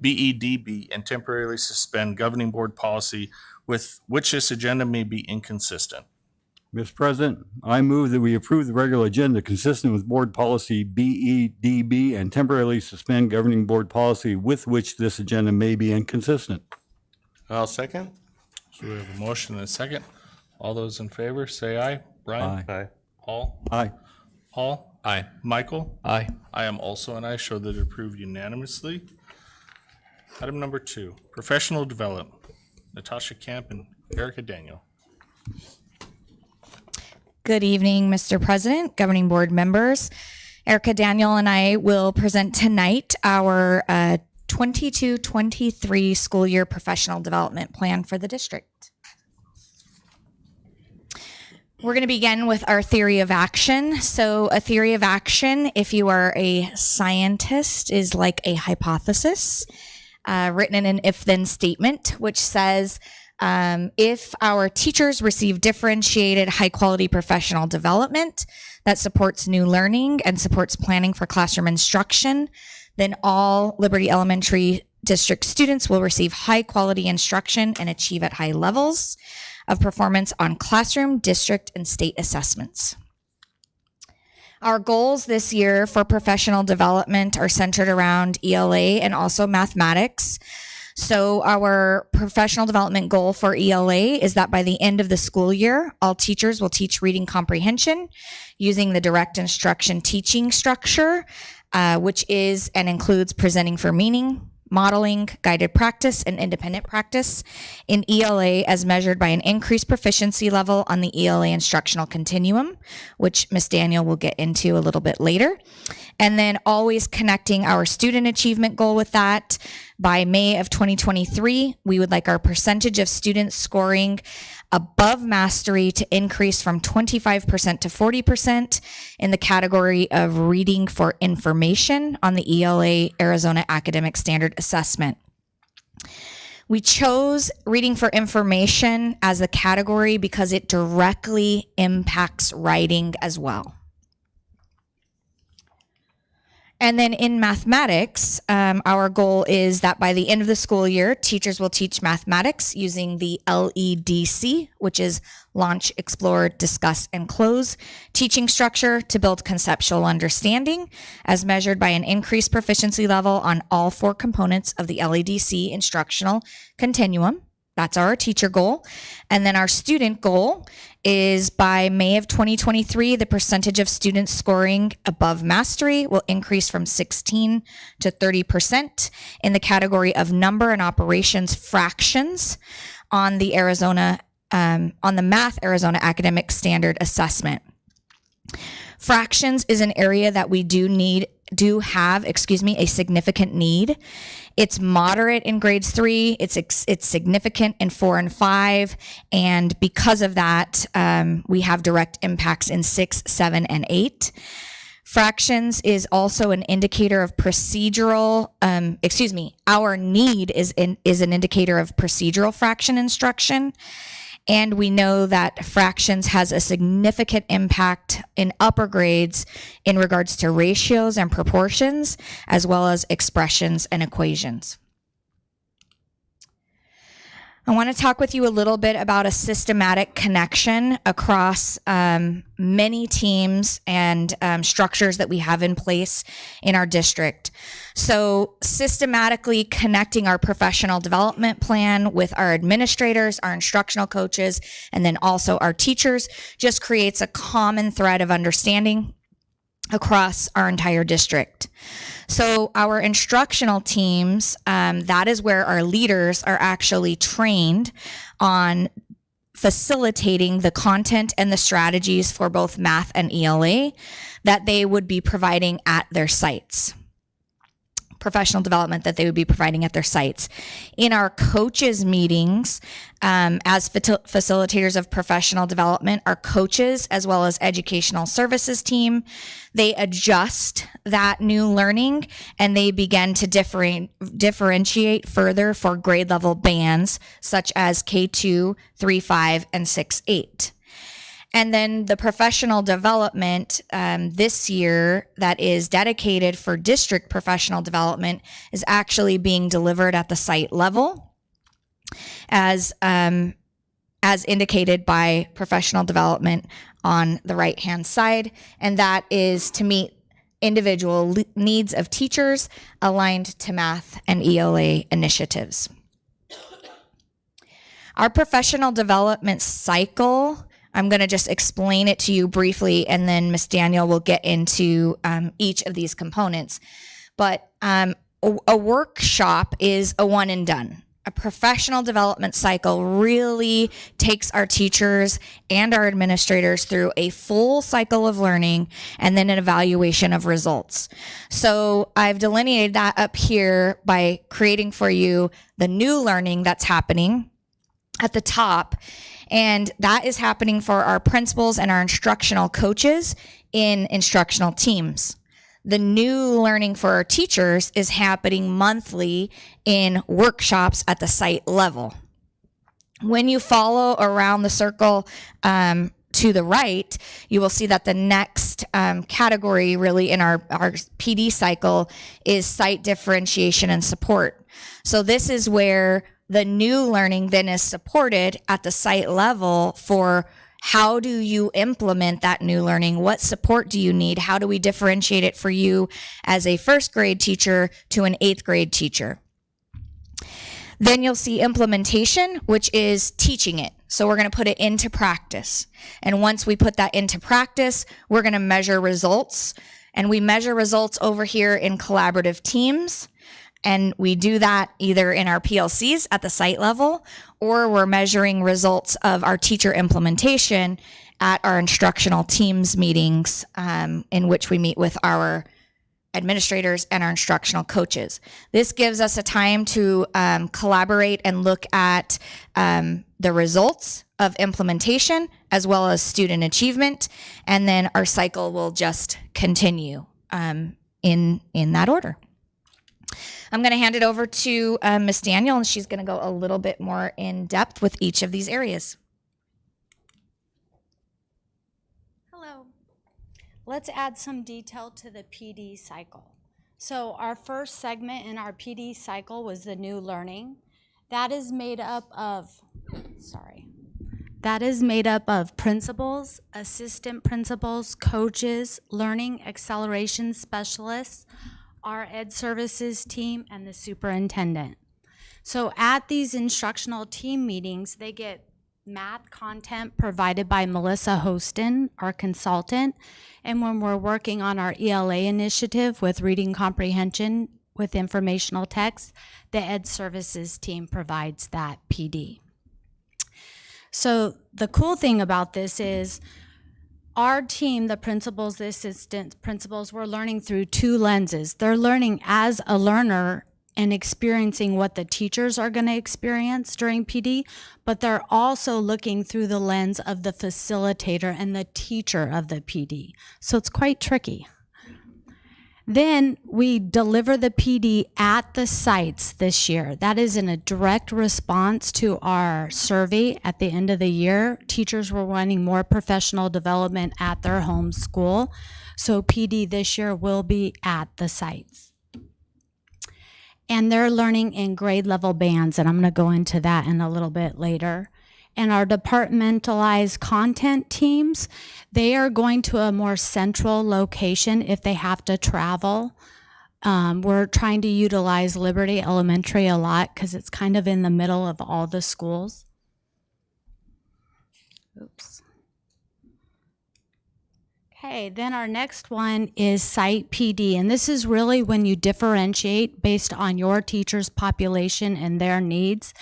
BEDB, and temporarily suspend governing board policy with which this agenda may be inconsistent. Mr. President, I move that we approve the regular agenda consistent with board policy BEDB and temporarily suspend governing board policy with which this agenda may be inconsistent. I'll second. So we have a motion and a second. All those in favor, say aye. Brian? Aye. Aye. Paul? Aye. Paul? Aye. Michael? Aye. I am also an aye, show that it approved unanimously. Item number 2, professional development. Natasha Camp and Erica Daniel. Good evening, Mr. President, governing board members. Erica Daniel and I will present tonight our 22-23 school year professional development plan for the district. We're going to begin with our theory of action. So a theory of action, if you are a scientist, is like a hypothesis written in an if-then statement, which says, if our teachers receive differentiated, high-quality professional development that supports new learning and supports planning for classroom instruction, then all Liberty Elementary District students will receive high-quality instruction and achieve at high levels of performance on classroom, district, and state assessments. Our goals this year for professional development are centered around ELA and also mathematics. So our professional development goal for ELA is that by the end of the school year, all teachers will teach reading comprehension using the direct instruction teaching structure, which is and includes presenting for meaning, modeling, guided practice, and independent practice in ELA as measured by an increased proficiency level on the ELA instructional continuum, which Ms. Daniel will get into a little bit later. And then always connecting our student achievement goal with that. By May of 2023, we would like our percentage of students scoring above mastery to increase from 25% to 40% in the category of reading for information on the ELA Arizona Academic Standard Assessment. We chose reading for information as a category because it directly impacts writing as well. And then in mathematics, our goal is that by the end of the school year, teachers will teach mathematics using the LEDC, which is Launch, Explore, Discuss, and Close teaching structure to build conceptual understanding as measured by an increased proficiency level on all 4 components of the LEDC instructional continuum. That's our teacher goal. And then our student goal is by May of 2023, the percentage of students scoring above mastery will increase from 16 to 30% in the category of number and operations fractions on the Math Arizona Academic Standard Assessment. Fractions is an area that we do have a significant need. It's moderate in grades 3. It's significant in 4 and 5. And because of that, we have direct impacts in 6, 7, and 8. Fractions is also an indicator of procedural, our need is an indicator of procedural fraction instruction. And we know that fractions has a significant impact in upper grades in regards to ratios and proportions, as well as expressions and equations. I want to talk with you a little bit about a systematic connection across many teams and structures that we have in place in our district. So systematically connecting our professional development plan with our administrators, our instructional coaches, and then also our teachers just creates a common thread of understanding across our entire district. So our instructional teams, that is where our leaders are actually trained on facilitating the content and the strategies for both math and ELA that they would be providing at their sites. Professional development that they would be providing at their sites. In our coaches meetings, as facilitators of professional development, our coaches as well as educational services team, they adjust that new learning and they begin to differentiate further for grade level bands such as K2, 3, 5, and 6, 8. And then the professional development this year that is dedicated for district professional development is actually being delivered at the site level as indicated by professional development on the right-hand side. And that is to meet individual needs of teachers aligned to math and ELA initiatives. Our professional development cycle, I'm going to just explain it to you briefly, and then Ms. Daniel will get into each of these components. But a workshop is a one and done. A professional development cycle really takes our teachers and our administrators through a full cycle of learning and then an evaluation of results. So I've delineated that up here by creating for you the new learning that's happening at the top. And that is happening for our principals and our instructional coaches in instructional teams. The new learning for our teachers is happening monthly in workshops at the site level. When you follow around the circle to the right, you will see that the next category really in our PD cycle is site differentiation and support. So this is where the new learning then is supported at the site level for how do you implement that new learning? What support do you need? How do we differentiate it for you as a first grade teacher to an 8th grade teacher? Then you'll see implementation, which is teaching it. So we're going to put it into practice. And once we put that into practice, we're going to measure results. And we measure results over here in collaborative teams. And we do that either in our PLCs at the site level, or we're measuring results of our teacher implementation at our instructional teams meetings, in which we meet with our administrators and our instructional coaches. This gives us a time to collaborate and look at the results of implementation as well as student achievement, and then our cycle will just continue in that order. I'm going to hand it over to Ms. Daniel, and she's going to go a little bit more in depth with each of these areas. Hello. Let's add some detail to the PD cycle. So our first segment in our PD cycle was the new learning. That is made up of, principals, assistant principals, coaches, learning acceleration specialists, our Ed Services team, and the superintendent. So at these instructional team meetings, they get math content provided by Melissa Hostin, our consultant. And when we're working on our ELA initiative with reading comprehension with informational text, the Ed Services team provides that PD. So the cool thing about this is our team, the principals, the assistant principals, we're learning through two lenses. They're learning as a learner and experiencing what the teachers are going to experience during PD, but they're also looking through the lens of the facilitator and the teacher of the PD. So it's quite tricky. Then we deliver the PD at the sites this year. That is in a direct response to our survey at the end of the year. Teachers were wanting more professional development at their home school. So PD this year will be at the sites. And they're learning in grade level bands, and I'm going to go into that in a little bit later. And our departmentalized content teams, they are going to a more central location if they have to travel. We're trying to utilize Liberty Elementary a lot because it's kind of in the middle of all the schools. Oops. Okay, then our next one is site PD, and this is really when you differentiate based on your teacher's population and their needs.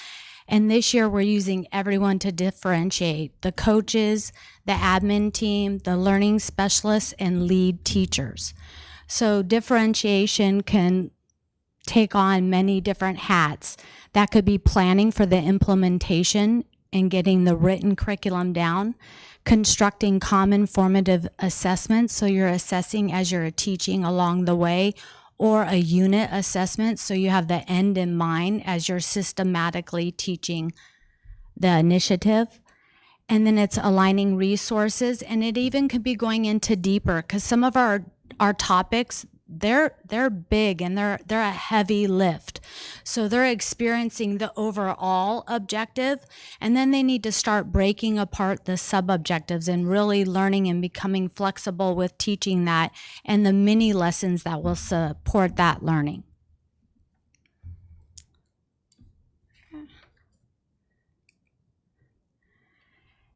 And this year we're using everyone to differentiate: the coaches, the admin team, the learning specialists, and lead teachers. So differentiation can take on many different hats. That could be planning for the implementation and getting the written curriculum down, constructing common formative assessments, so you're assessing as you're teaching along the way, or a unit assessment, so you have the end in mind as you're systematically teaching the initiative. And then it's aligning resources, and it even could be going into deeper, because some of our topics, they're big and they're a heavy lift. So they're experiencing the overall objective, and then they need to start breaking apart the sub-objectives and really learning and becoming flexible with teaching that and the mini lessons that will support that learning.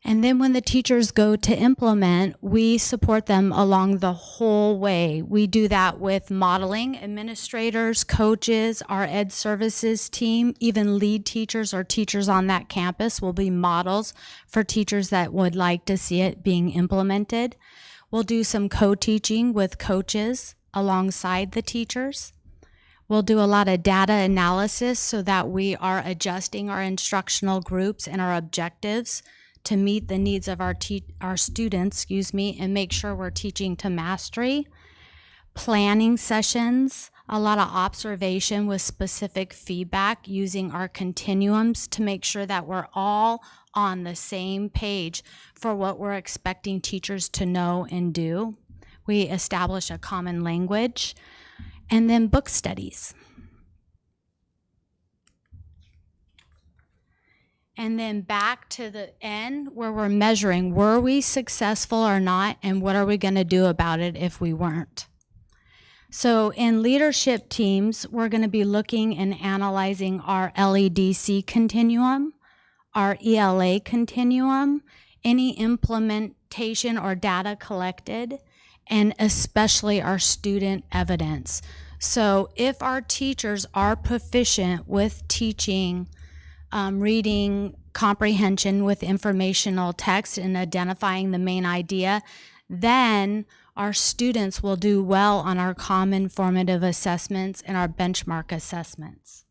And then when the teachers go to implement, we support them along the whole way. We do that with modeling, administrators, coaches, our ed services team, even lead teachers or teachers on that campus will be models for teachers that would like to see it being implemented. We'll do some co-teaching with coaches alongside the teachers. We'll do a lot of data analysis so that we are adjusting our instructional groups and our objectives to meet the needs of our students, and make sure we're teaching to mastery. Planning sessions, a lot of observation with specific feedback using our continuums to make sure that we're all on the same page for what we're expecting teachers to know and do. We establish a common language, and then book studies. And then back to the end where we're measuring, were we successful or not, and what are we going to do about it if we weren't? So in leadership teams, we're going to be looking and analyzing our LEDC continuum, our ELA continuum, any implementation or data collected, and especially our student evidence. So if our teachers are proficient with teaching reading comprehension with informational text and identifying the main idea, then our students will do well on our common formative assessments and our benchmark assessments.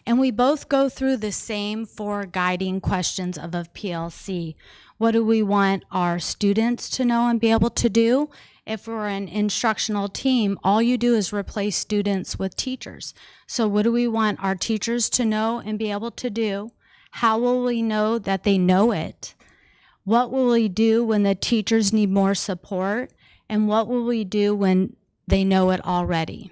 And we both go through the same 4 guiding questions of a PLC. What do we want our students to know and be able to do? If we're an instructional team, all you do is replace students with teachers. So what do we want our teachers to know and be able to do? How will we know that they know it? What will we do when the teachers need more support? And what will we do when they know it already?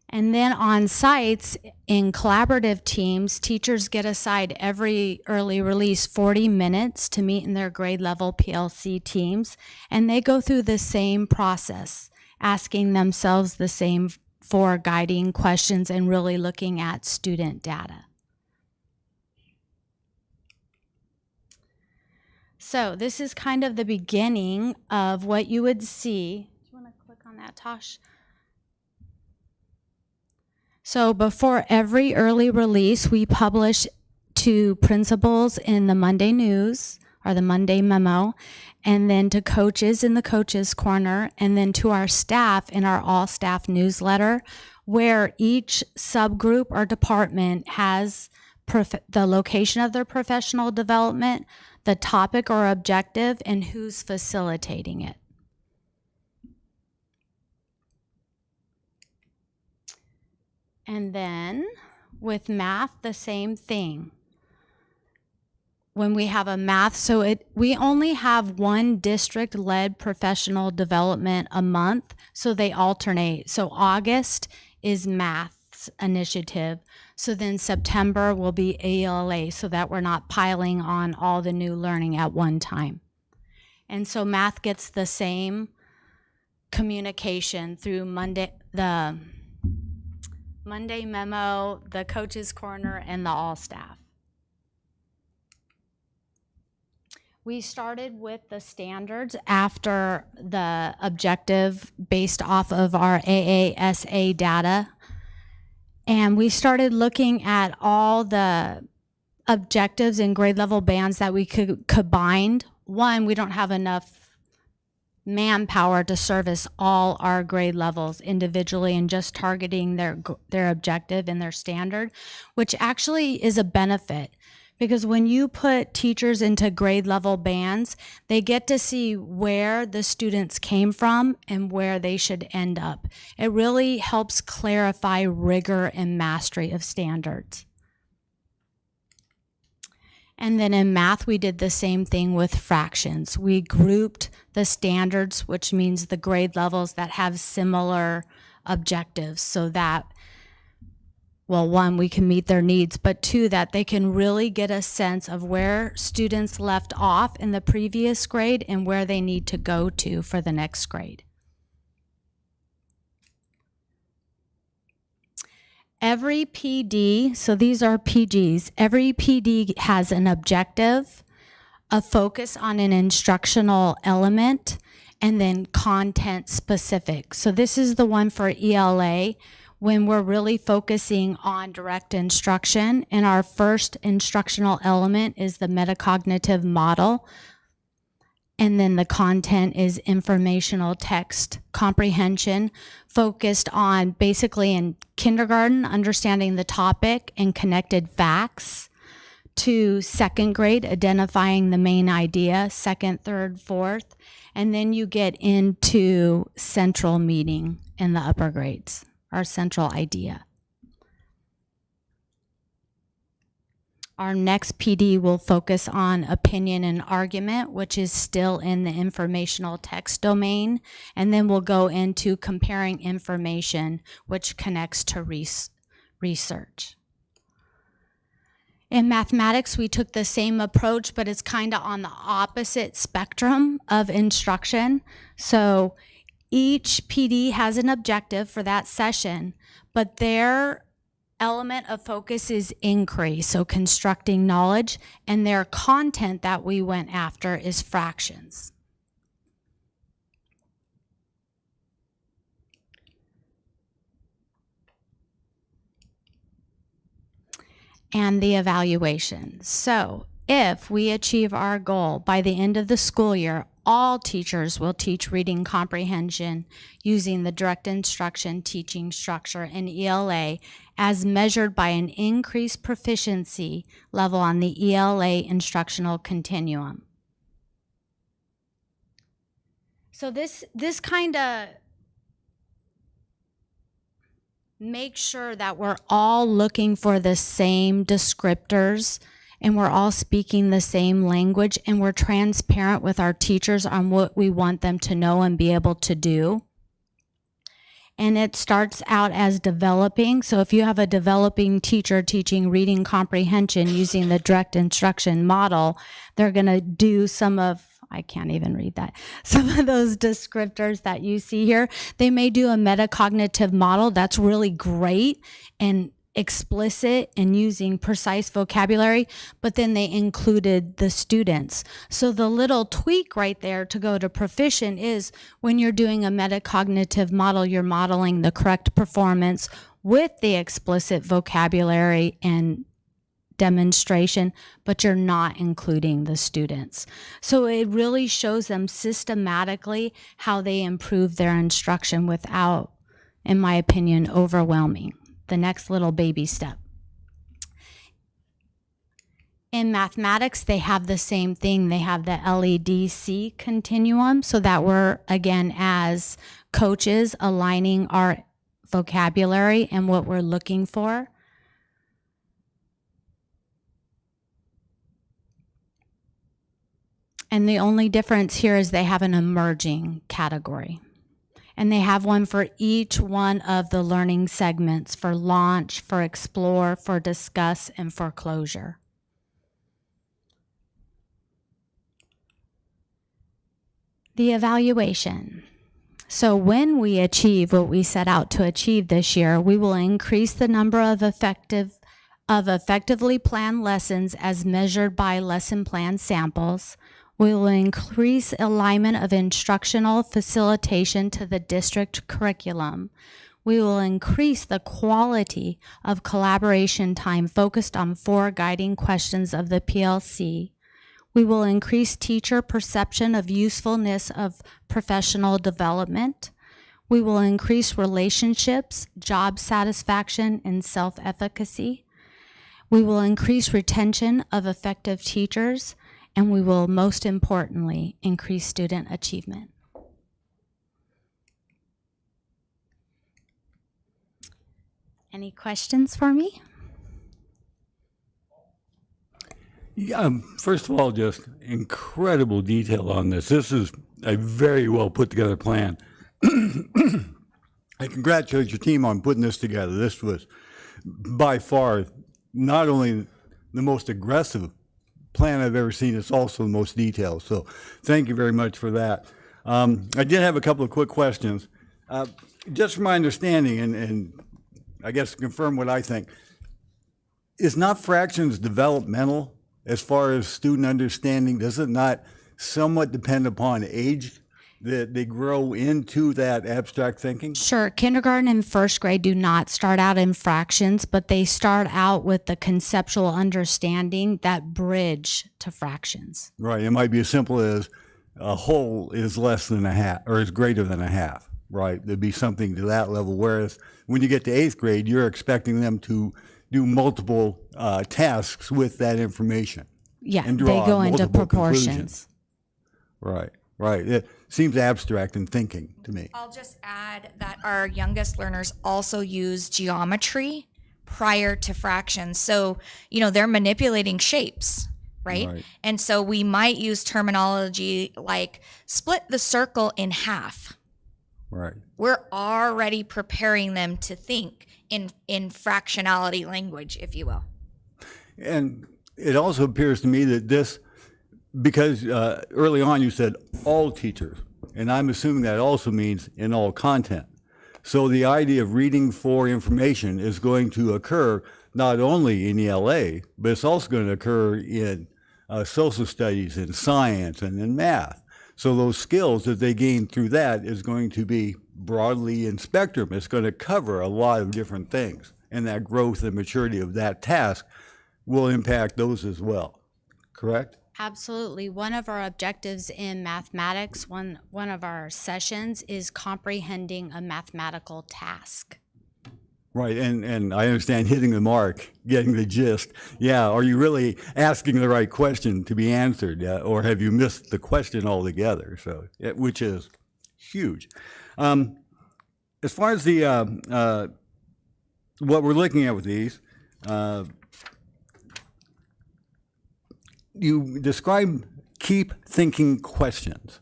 And then on sites, in collaborative teams, teachers get assigned every early release 40 minutes to meet in their grade level PLC teams, and they go through the same process, asking themselves the same 4 guiding questions and really looking at student data. So this is kind of the beginning of what you would see. Do you want to click on that, Tosh? So before every early release, we publish to principals in the Monday News or the Monday Memo, and then to coaches in the Coaches Corner, and then to our staff in our all staff newsletter, where each subgroup or department has the location of their professional development, the topic or objective, and who's facilitating it. And then with math, the same thing. When we have a math, we only have 1 district-led professional development a month, so they alternate. So August is math's initiative. So then September will be ALA, so that we're not piling on all the new learning at one time. And so math gets the same communication through the Monday Memo, the Coaches Corner, and the all staff. We started with the standards after the objective based off of our AASA data. And we started looking at all the objectives and grade level bands that we could combine. One, we don't have enough manpower to service all our grade levels individually and just targeting their objective and their standard, which actually is a benefit. Because when you put teachers into grade level bands, they get to see where the students came from and where they should end up. It really helps clarify rigor and mastery of standards. And then in math, we did the same thing with fractions. We grouped the standards, which means the grade levels that have similar objectives, so that, well, one, we can meet their needs, but two, that they can really get a sense of where students left off in the previous grade and where they need to go to for the next grade. Every PD, so these are PGs, every PD has an objective, a focus on an instructional element, and then content specific. So this is the one for ELA when we're really focusing on direct instruction, and our first instructional element is the metacognitive model. And then the content is informational text comprehension, focused on basically in kindergarten, understanding the topic and connected facts, to second grade, identifying the main idea, second, third, fourth, and then you get into central meaning in the upper grades, our central idea. Our next PD will focus on opinion and argument, which is still in the informational text domain. And then we'll go into comparing information, which connects to research. In mathematics, we took the same approach, but it's kind of on the opposite spectrum of instruction. So each PD has an objective for that session, but their element of focus is inquiry, so constructing knowledge, and their content that we went after is fractions. And the evaluation. So if we achieve our goal by the end of the school year, all teachers will teach reading comprehension using the direct instruction teaching structure in ELA as measured by an increased proficiency level on the ELA instructional continuum. So this kind of makes sure that we're all looking for the same descriptors and we're all speaking the same language, and we're transparent with our teachers on what we want them to know and be able to do. And it starts out as developing. So if you have a developing teacher teaching reading comprehension using the direct instruction model, they're going to do some of, I can't even read that, some of those descriptors that you see here. They may do a metacognitive model. That's really great and explicit and using precise vocabulary, but then they included the students. So the little tweak right there to go to proficient is when you're doing a metacognitive model, you're modeling the correct performance with the explicit vocabulary and demonstration, but you're not including the students. So it really shows them systematically how they improve their instruction without, in my opinion, overwhelming. The next little baby step. In mathematics, they have the same thing. They have the LEDC continuum, so that we're, again, as coaches, aligning our vocabulary and what we're looking for. And the only difference here is they have an emerging category. And they have one for each one of the learning segments, for launch, for explore, for discuss, and for closure. The evaluation. So when we achieve what we set out to achieve this year, we will increase the number of effectively planned lessons as measured by lesson plan samples. We will increase alignment of instructional facilitation to the district curriculum. We will increase the quality of collaboration time focused on 4 guiding questions of the PLC. We will increase teacher perception of usefulness of professional development. We will increase relationships, job satisfaction, and self-efficacy. We will increase retention of effective teachers. And we will, most importantly, increase student achievement. Any questions for me? Yeah, first of all, just incredible detail on this. This is a very well put together plan. I congratulate your team on putting this together. This was by far not only the most aggressive plan I've ever seen, it's also the most detailed. So thank you very much for that. I did have a couple of quick questions. Just from my understanding, and I guess to confirm what I think, is not fractions developmental as far as student understanding? Does it not somewhat depend upon age that they grow into that abstract thinking? Sure, kindergarten and first grade do not start out in fractions, but they start out with the conceptual understanding that bridge to fractions. Right. It might be as simple as a whole is less than a half or is greater than a half. Right. There'd be something to that level. Whereas when you get to 8th grade, you're expecting them to do multiple tasks with that information. Yeah, And they draw go into multiple proportions. conclusions. Right. Right. It seems abstract in thinking to me. I'll just add that our youngest learners also use geometry prior to fractions. So, they're manipulating shapes, right? Right. And so we might use terminology like split the circle in half. Right. We're already preparing them to think in fractionality language, if you will. And it also appears to me that this, because early on you said all teachers, and I'm assuming that also means in all content. So the idea of reading for information is going to occur not only in ELA, but it's also going to occur in social studies and science and in math. So those skills that they gain through that is going to be broadly in spectrum. It's going to cover a lot of different things. And that growth and maturity of that task will impact those as well. Correct? Absolutely. One of our objectives in mathematics, one of our sessions is comprehending a mathematical task. Right, and I understand hitting the mark, getting the gist. Yeah, are you really asking the right question to be answered, or have you missed the question altogether? So, which is huge. As far as the what we're looking at with these, you describe keep thinking questions,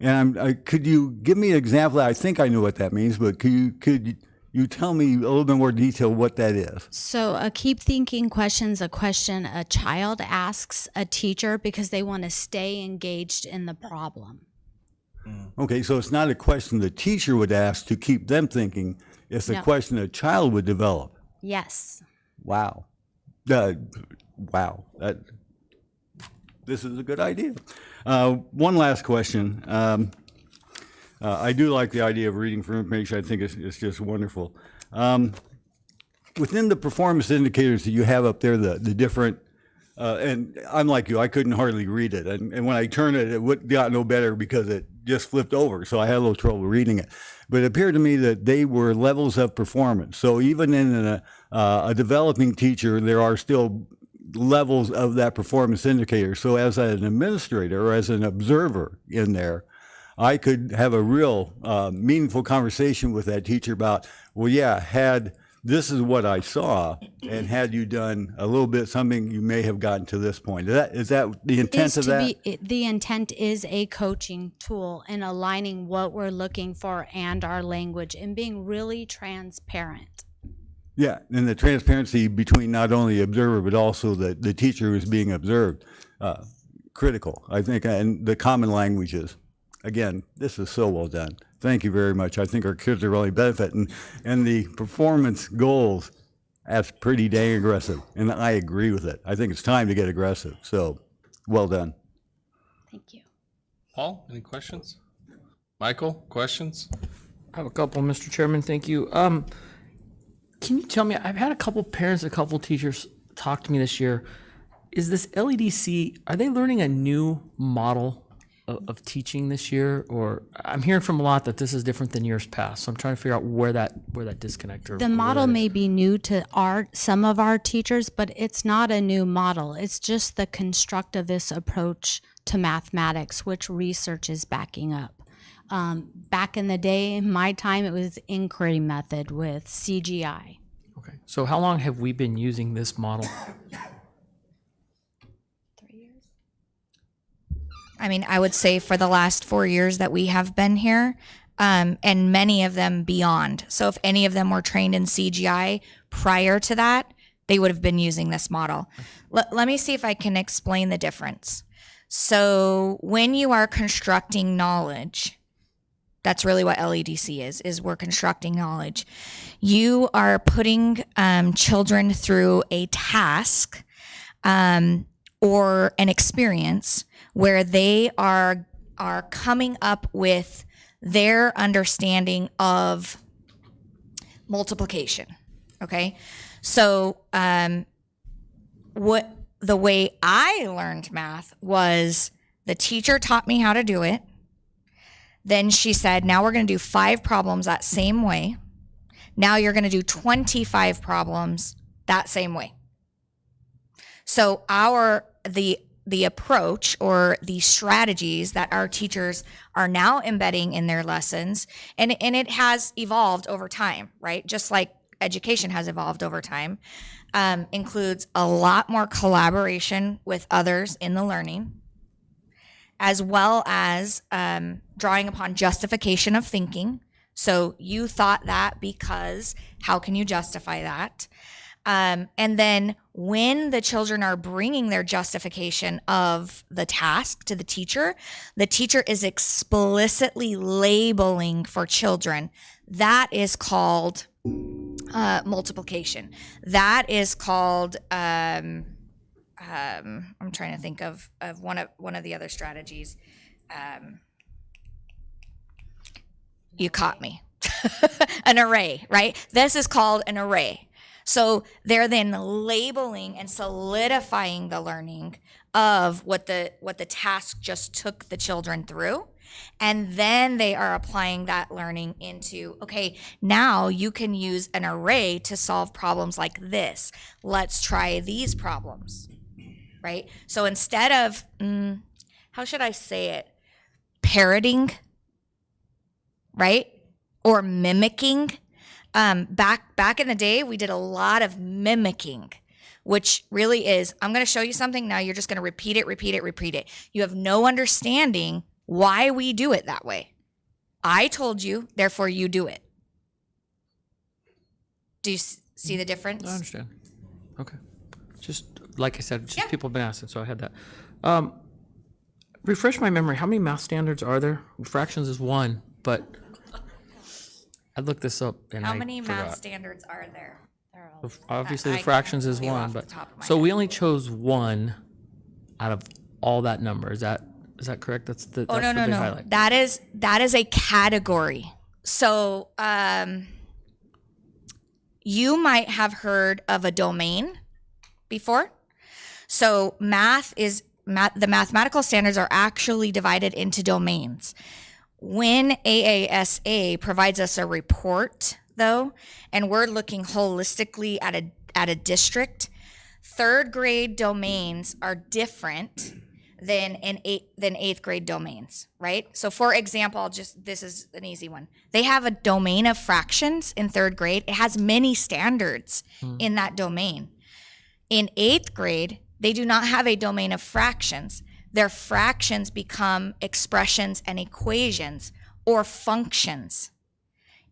and could you give me an example? I think I know what that means, but could you tell me a little bit more detail what that is? So a keep thinking question's a question a child asks a teacher because they want to stay engaged in the problem. Okay, so it's not a question the teacher would ask to keep them thinking. It's a No. question a child would develop. Yes. Wow. Wow. This is a good idea. One last question. I do like the idea of reading for information. I think it's just wonderful. Within the performance indicators that you have up there, the different, and I'm like you, I couldn't hardly read it. And when I turned it, it got no better because it just flipped over. So I had a little trouble reading it. But it appeared to me that they were levels of performance. So even in a developing teacher, there are still levels of that performance indicator. So as an administrator or as an observer in there, I could have a real meaningful conversation with that teacher about, well, yeah, this is what I saw, and had you done a little bit something, you may have gotten to this point. Is that the intent of that? The intent is a coaching tool in aligning what we're looking for and our language and being really transparent. Yeah, and the transparency between not only the observer but also the teacher who's being observed, critical, I think, and the common languages. Again, this is so well done. Thank you very much. I think our kids are really benefiting. And the performance goals, that's pretty dang aggressive. And I agree with it. I think it's time to get aggressive. So, well done. Thank you. Paul, any questions? Michael, questions? I have a couple, Mr. Chairman. Thank you. Can you tell me, I've had a couple parents, a couple teachers talk to me this year. Is this LEDC, are they learning a new model of teaching this year? Or I'm hearing from a lot that this is different than years past. So I'm trying to figure out where that disconnect or The where model that is. may be new to some of our teachers, but it's not a new model. It's just the constructivist approach to mathematics, which research is backing up. Back in the day, in my time, it was inquiry method with CGI. Okay. So how long have we been using this model? I mean, I would say for the last 4 years that we have been here, and many of them beyond. So if any of them were trained in CGI prior to that, they would have been using this model. Let me see if I can explain the difference. So when you are constructing knowledge, that's really what LEDC is we're constructing knowledge. You are putting children through a task or an experience where they are coming up with their understanding of multiplication. Okay, so what the way I learned math was the teacher taught me how to do it. Then she said, now we're going to do 5 problems that same way. Now you're going to do 25 problems that same way. So the approach or the strategies that our teachers are now embedding in their lessons, and it has evolved over time, right? Just like education has evolved over time, includes a lot more collaboration with others in the learning, as well as drawing upon justification of thinking. So you thought that because how can you justify that? And then when the children are bringing their justification of the task to the teacher is explicitly labeling for children. That is called multiplication. That is called, I'm trying to think of one of the other strategies. You caught me. An array, right? This is called an array. So they're then labeling and solidifying the learning of what the task just took the children through. And then they are applying that learning into, okay, now you can use an array to solve problems like this. Let's try these problems, right? So instead of, how should I say it? Parroting, right? Or mimicking. Back in the day, we did a lot of mimicking, which really is, I'm going to show you something. Now you're just going to repeat it. You have no understanding why we do it that way. I told you, therefore you do it. Do you see the difference? I understand. Okay. Just like I said, just people have been asking, so I had that. Refresh my memory. How many math standards are there? Fractions is one, but I looked this up and How I many forgot. math standards are there? Obviously, the I fractions can't is tell you one, off the but top of my so head. we only chose one out of all that number. Is that correct? That's the Oh, that's no. the big highlight. That is a category. So you might have heard of a domain before. So the mathematical standards are actually divided into domains. When AASA provides us a report, though, and we're looking holistically at a district, 3rd grade domains are different than eighth grade domains, right? So for example, this is an easy one. They have a domain of fractions in 3rd grade. It has many standards in that domain. In 8th grade, they do not have a domain of fractions. Their fractions become expressions and equations or functions.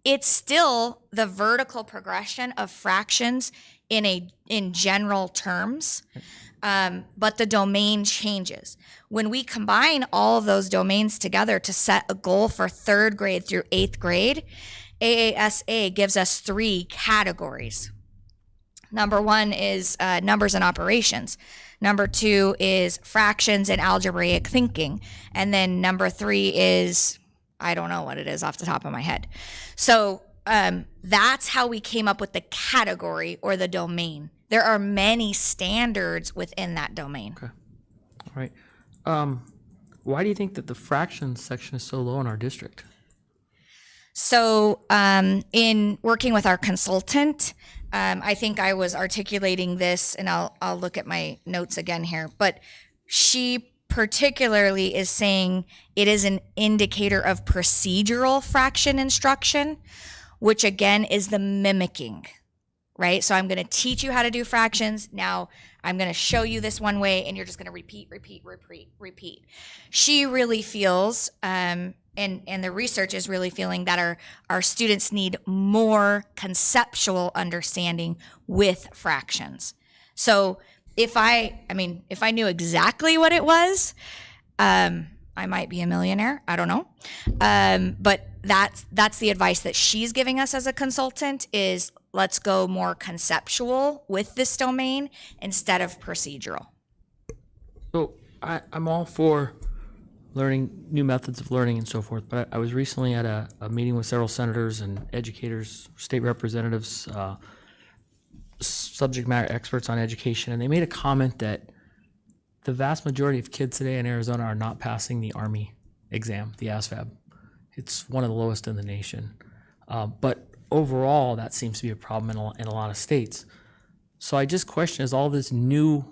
It's still the vertical progression of fractions in general terms, but the domain changes. When we combine all of those domains together to set a goal for 3rd grade through 8th grade, AASA gives us 3 categories. Number 1 is numbers and operations. Number 2 is fractions and algebraic thinking. And then number 3 is, I don't know what it is off the top of my head. So that's how we came up with the category or the domain. There are many standards within that domain. Okay. All right. Why do you think that the fractions section is so low in our district? So in working with our consultant, I think I was articulating this, and I'll look at my notes again here, but she particularly is saying it is an indicator of procedural fraction instruction, which again is the mimicking. right? So I'm going to teach you how to do fractions. Now I'm going to show you this one way, and you're just going to repeat. She really feels, and the research is really feeling that our students need more conceptual understanding with fractions. So if I knew exactly what it was, I might be a millionaire. I don't know. But that's the advice that she's giving us as a consultant is let's go more conceptual with this domain instead of procedural. So I'm all for learning new methods of learning and so forth, but I was recently at a meeting with several senators and educators, state representatives, subject matter experts on education, and they made a comment that the vast majority of kids today in Arizona are not passing the Army exam, the ASVAB. It's one of the lowest in the nation. But overall, that seems to be a problem in a lot of states. So I just question, is all this new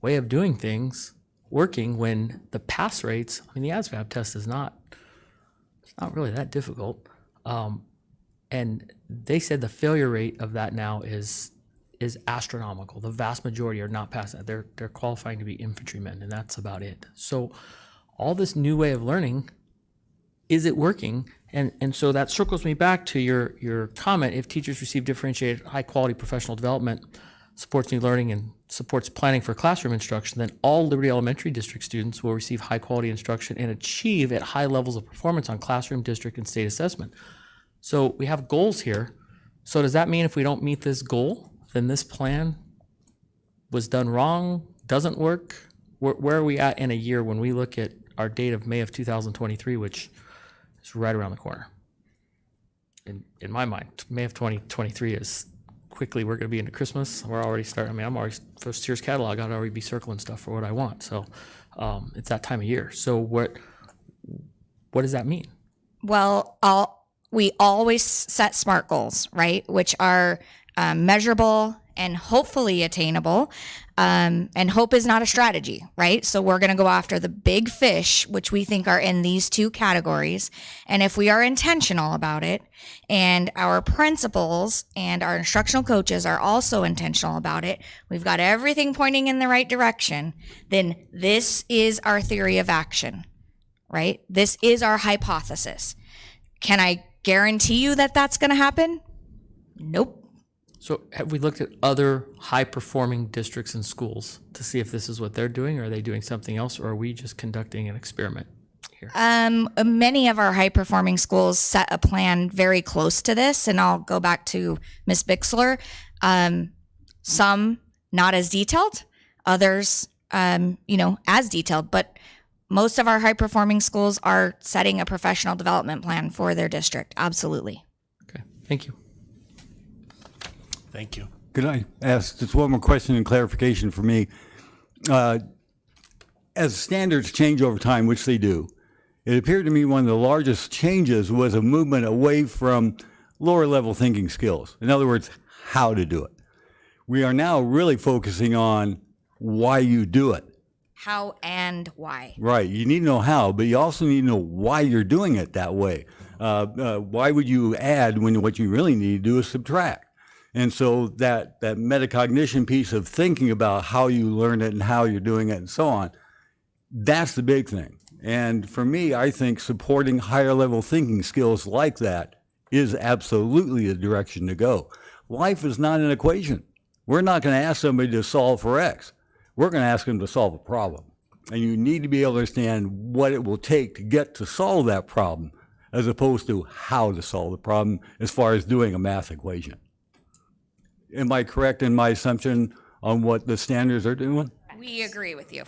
way of doing things working when the pass rates, I mean, the ASVAB test is not really that difficult. And they said the failure rate of that now is astronomical. The vast majority are not passing that. They're qualifying to be infantrymen, and that's about it. So all this new way of learning, is it working? And so that circles me back to your comment. If teachers receive differentiated, high quality professional development, supports new learning and supports planning for classroom instruction, then all Liberty Elementary District students will receive high quality instruction and achieve at high levels of performance on classroom, district, and state assessment. So we have goals here. So does that mean if we don't meet this goal, then this plan was done wrong, doesn't work? Where are we at in a year when we look at our date of May of 2023, which is right around the corner? In my mind, May of 2023 is quickly, we're going to be into Christmas. We're already starting. I mean, I'm already, for Sears catalog, I'd already be circling stuff for what I want. So it's that time of year. So what does that mean? Well, we always set SMART goals, right? Which are measurable and hopefully attainable. And hope is not a strategy, right? So we're going to go after the big fish, which we think are in these two categories. And if we are intentional about it, and our principals and our instructional coaches are also intentional about it, we've got everything pointing in the right direction, then this is our theory of action, right? This is our hypothesis. Can I guarantee you that that's going to happen? Nope. So have we looked at other high-performing districts and schools to see if this is what they're doing, or are they doing something else, or are we just conducting an experiment here? Many of our high-performing schools set a plan very close to this, and I'll go back to Ms. Bixler. Some not as detailed, others, as detailed, but most of our high-performing schools are setting a professional development plan for their district. Absolutely. Okay, thank you. Thank you. Could I ask just one more question and clarification for me? As standards change over time, which they do, it appeared to me one of the largest changes was a movement away from lower level thinking skills. In other words, how to do it. We are now really focusing on why you do it. How and why. Right. You need to know how, but you also need to know why you're doing it that way. Why would you add when what you really need to do is subtract? And so that metacognition piece of thinking about how you learn it and how you're doing it and so on, that's the big thing. And for me, I think supporting higher level thinking skills like that is absolutely the direction to go. Life is not an equation. We're not going to ask somebody to solve for X. We're going to ask them to solve a problem. And you need to be able to understand what it will take to get to solve that problem, as opposed to how to solve the problem as far as doing a math equation. Am I correct in my assumption on what the standards are doing? We agree with you.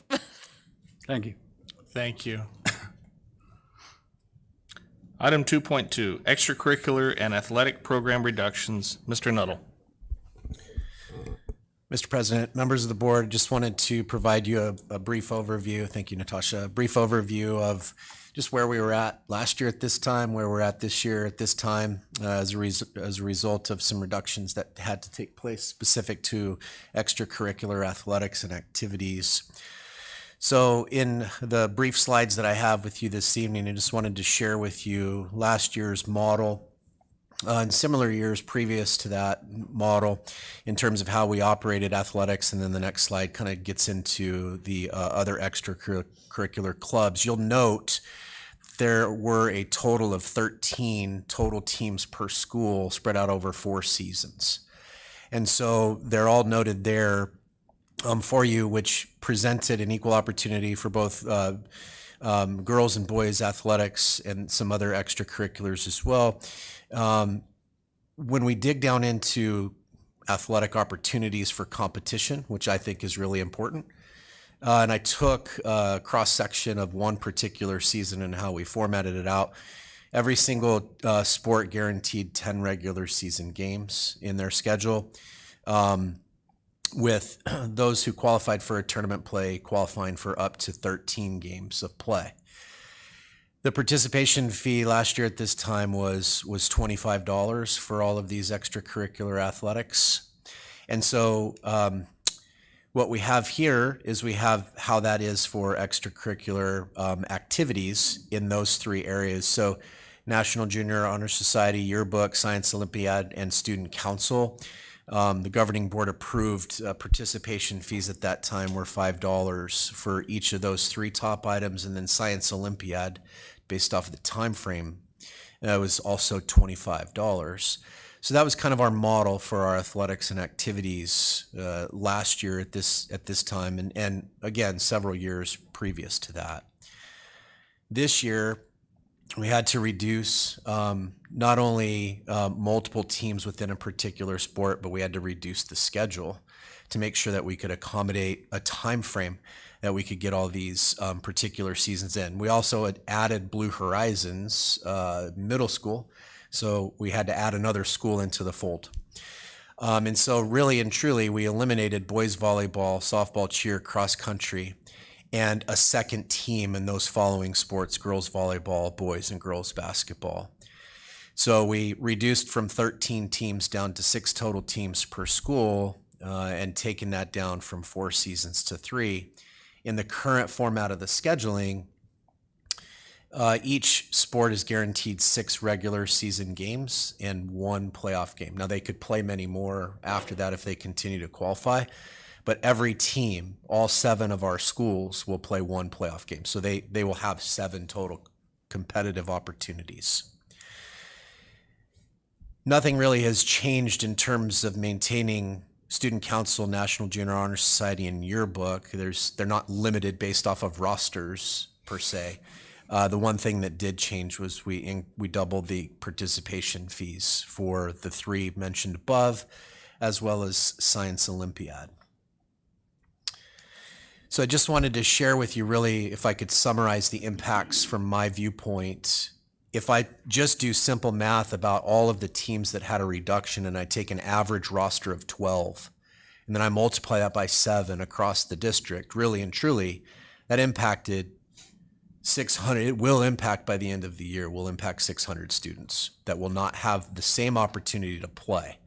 Thank you. Thank you. Item 2.2, extracurricular and athletic program reductions. Mr. Nuttall. Mr. President, members of the board, just wanted to provide you a brief overview. Thank you, Natasha. A brief overview of just where we were at last year at this time, where we're at this year at this time, as a result of some reductions that had to take place specific to extracurricular athletics and activities. So in the brief slides that I have with you this evening, I just wanted to share with you last year's model in similar years previous to that model in terms of how we operated athletics. And then the next slide kind of gets into the other extracurricular clubs. You'll note there were a total of 13 total teams per school spread out over 4 seasons. And so they're all noted there for you, which presented an equal opportunity for both girls and boys athletics and some other extracurriculars as well. When we dig down into athletic opportunities for competition, which I think is really important, and I took a cross-section of one particular season and how we formatted it out. Every single sport guaranteed 10 regular season games in their schedule, with those who qualified for a tournament play qualifying for up to 13 games of play. The participation fee last year at this time was $25 for all of these extracurricular athletics. And so what we have here is we have how that is for extracurricular activities in those 3 areas. So National Junior Honor Society, Yearbook, Science Olympiad, and Student Council. The governing board approved participation fees at that time were $5 for each of those 3 top items, and then Science Olympiad, based off of the time frame, was also $25. So that was kind of our model for our athletics and activities last year at this time, and again several years previous to that. This year, we had to reduce not only multiple teams within a particular sport, but we had to reduce the schedule to make sure that we could accommodate a time frame that we could get all these particular seasons in. We also had added Blue Horizons middle school, so we had to add another school into the fold. And so really and truly, we eliminated boys volleyball, softball, cheer, cross country, and a second team in those following sports: girls volleyball, boys and girls basketball. So we reduced from 13 teams down to 6 total teams per school, and taken that down from 4 seasons to 3. In the current format of the scheduling, each sport is guaranteed 6 regular season games and 1 playoff game. Now, they could play many more after that if they continue to qualify, but every team, all 7 of our schools, will play 1 playoff game. So they will have 7 total competitive opportunities. Nothing really has changed in terms of maintaining Student Council, National Junior Honor Society, and Yearbook. They're not limited based off of rosters per se. The one thing that did change was we doubled the participation fees for the 3 mentioned above, as well as Science Olympiad. So I just wanted to share with you, really, if I could summarize the impacts from my viewpoint. If I just do simple math about all of the teams that had a reduction, and I take an average roster of 12, and then I multiply that by 7 across the district, really and truly, that impacted 600. It will impact, by the end of the year, will impact 600 students that will not have the same opportunity to play.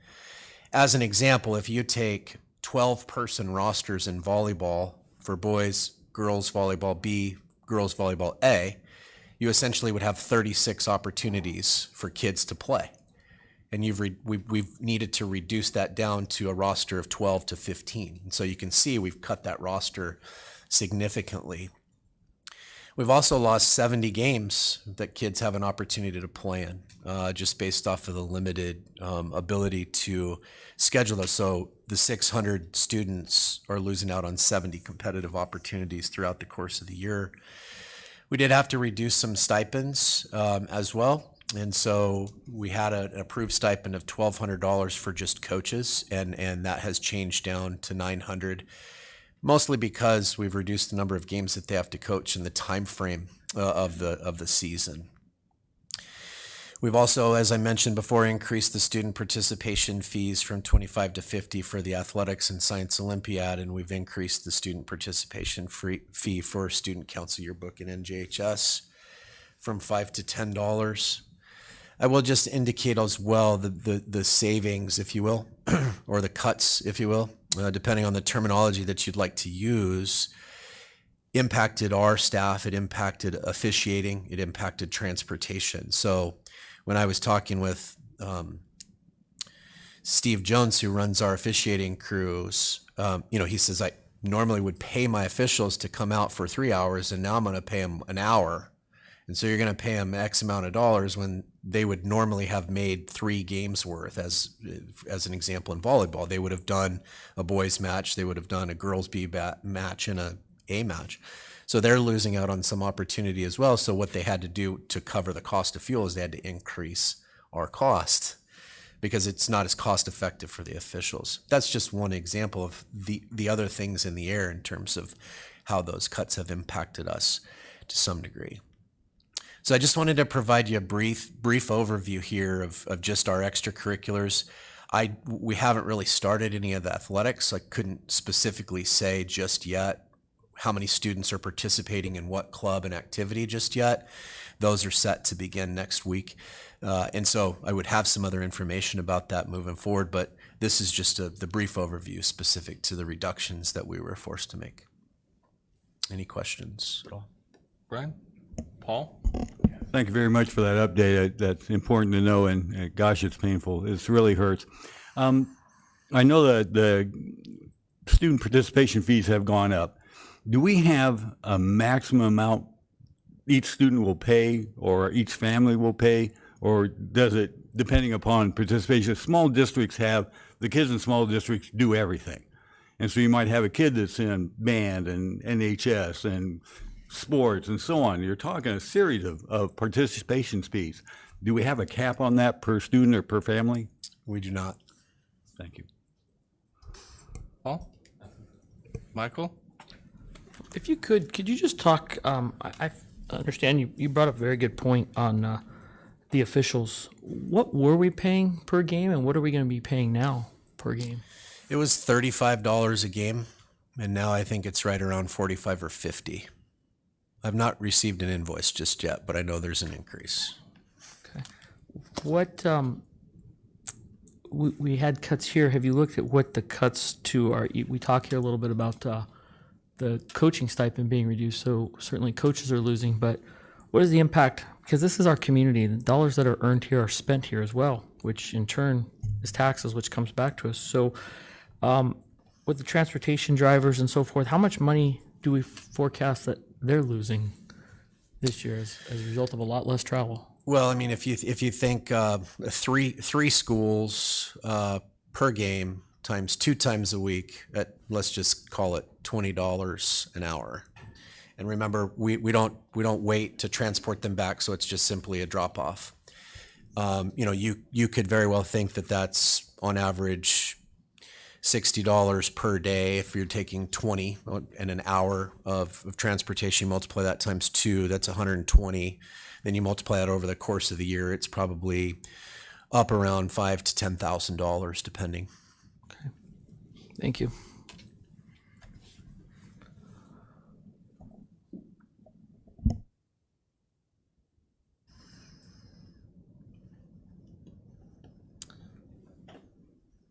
As an example, if you take 12-person rosters in volleyball for boys, girls volleyball B, girls volleyball A, you essentially would have 36 opportunities for kids to play. And we've needed to reduce that down to a roster of 12 to 15. And so you can see we've cut that roster significantly. We've also lost 70 games that kids have an opportunity to play in, just based off of the limited ability to schedule those. So the 600 students are losing out on 70 competitive opportunities throughout the course of the year. We did have to reduce some stipends as well. And so we had an approved stipend of $1,200 for just coaches, and that has changed down to $900, mostly because we've reduced the number of games that they have to coach in the time frame of the season. We've also, as I mentioned before, increased the student participation fees from $25 to $50 for the athletics and Science Olympiad, and we've increased the student participation fee for Student Council, Yearbook, and NJHS from $5 to $10. I will just indicate as well the savings, if you will, or the cuts, if you will, depending on the terminology that you'd like to use, impacted our staff. It impacted officiating. It impacted transportation. So when I was talking with Steve Jones, who runs our officiating crews, he says, I normally would pay my officials to come out for 3 hours, and now I'm going to pay them an hour. And so you're going to pay them X amount of dollars when they would normally have made 3 games worth. As an example, in volleyball, they would have done a boys match, they would have done a girls B match, and a match. So they're losing out on some opportunity as well. So what they had to do to cover the cost of fuel is they had to increase our cost, because it's not as cost effective for the officials. That's just one example of the other things in the air in terms of how those cuts have impacted us to some degree. So I just wanted to provide you a brief overview here of just our extracurriculars. We haven't really started any of the athletics, so I couldn't specifically say just yet how many students are participating in what club and activity just yet. Those are set to begin next week. And so I would have some other information about that moving forward, but this is just the brief overview specific to the reductions that we were forced to make. Any questions at all? Brian? Paul? Thank you very much for that update. That's important to know, and gosh, it's painful. It really hurts. I know that the student participation fees have gone up. Do we have a maximum amount each student will pay, or each family will pay, or does it, depending upon participation? Small districts the kids in small districts do everything. And so you might have a kid that's in band and NHS and sports and so on. You're talking a series of participation fees. Do we have a cap on that per student or per family? We do not. Thank you. Paul? Michael? If you could you just talk, I understand you brought up a very good point on the officials. What were we paying per game, and what are we going to be paying now per game? It was $35 a game, and now I think it's right around 45 or 50. I've not received an invoice just yet, but I know there's an increase. Okay. What, we had cuts here. Have you looked at what the cuts to our, we talk here a little bit about the coaching stipend being reduced, so certainly coaches are losing, but what is the impact? Because this is our community. The dollars that are earned here are spent here as well, which in turn is taxes, which comes back to us. So with the transportation drivers and so forth, how much money do we forecast that they're losing this year as a result of a lot less travel? Well, I mean, if you think three schools per game times 2 times a week at, let's just call it $20 an hour. And remember, we don't wait to transport them back, so it's just simply a drop off. You could very well think that that's on average $60 per day. If you're taking 20 and an hour of transportation, multiply that times 2, that's 120. Then you multiply that over the course of the year, it's probably up around $5,000 to $10,000 depending. Okay, thank you.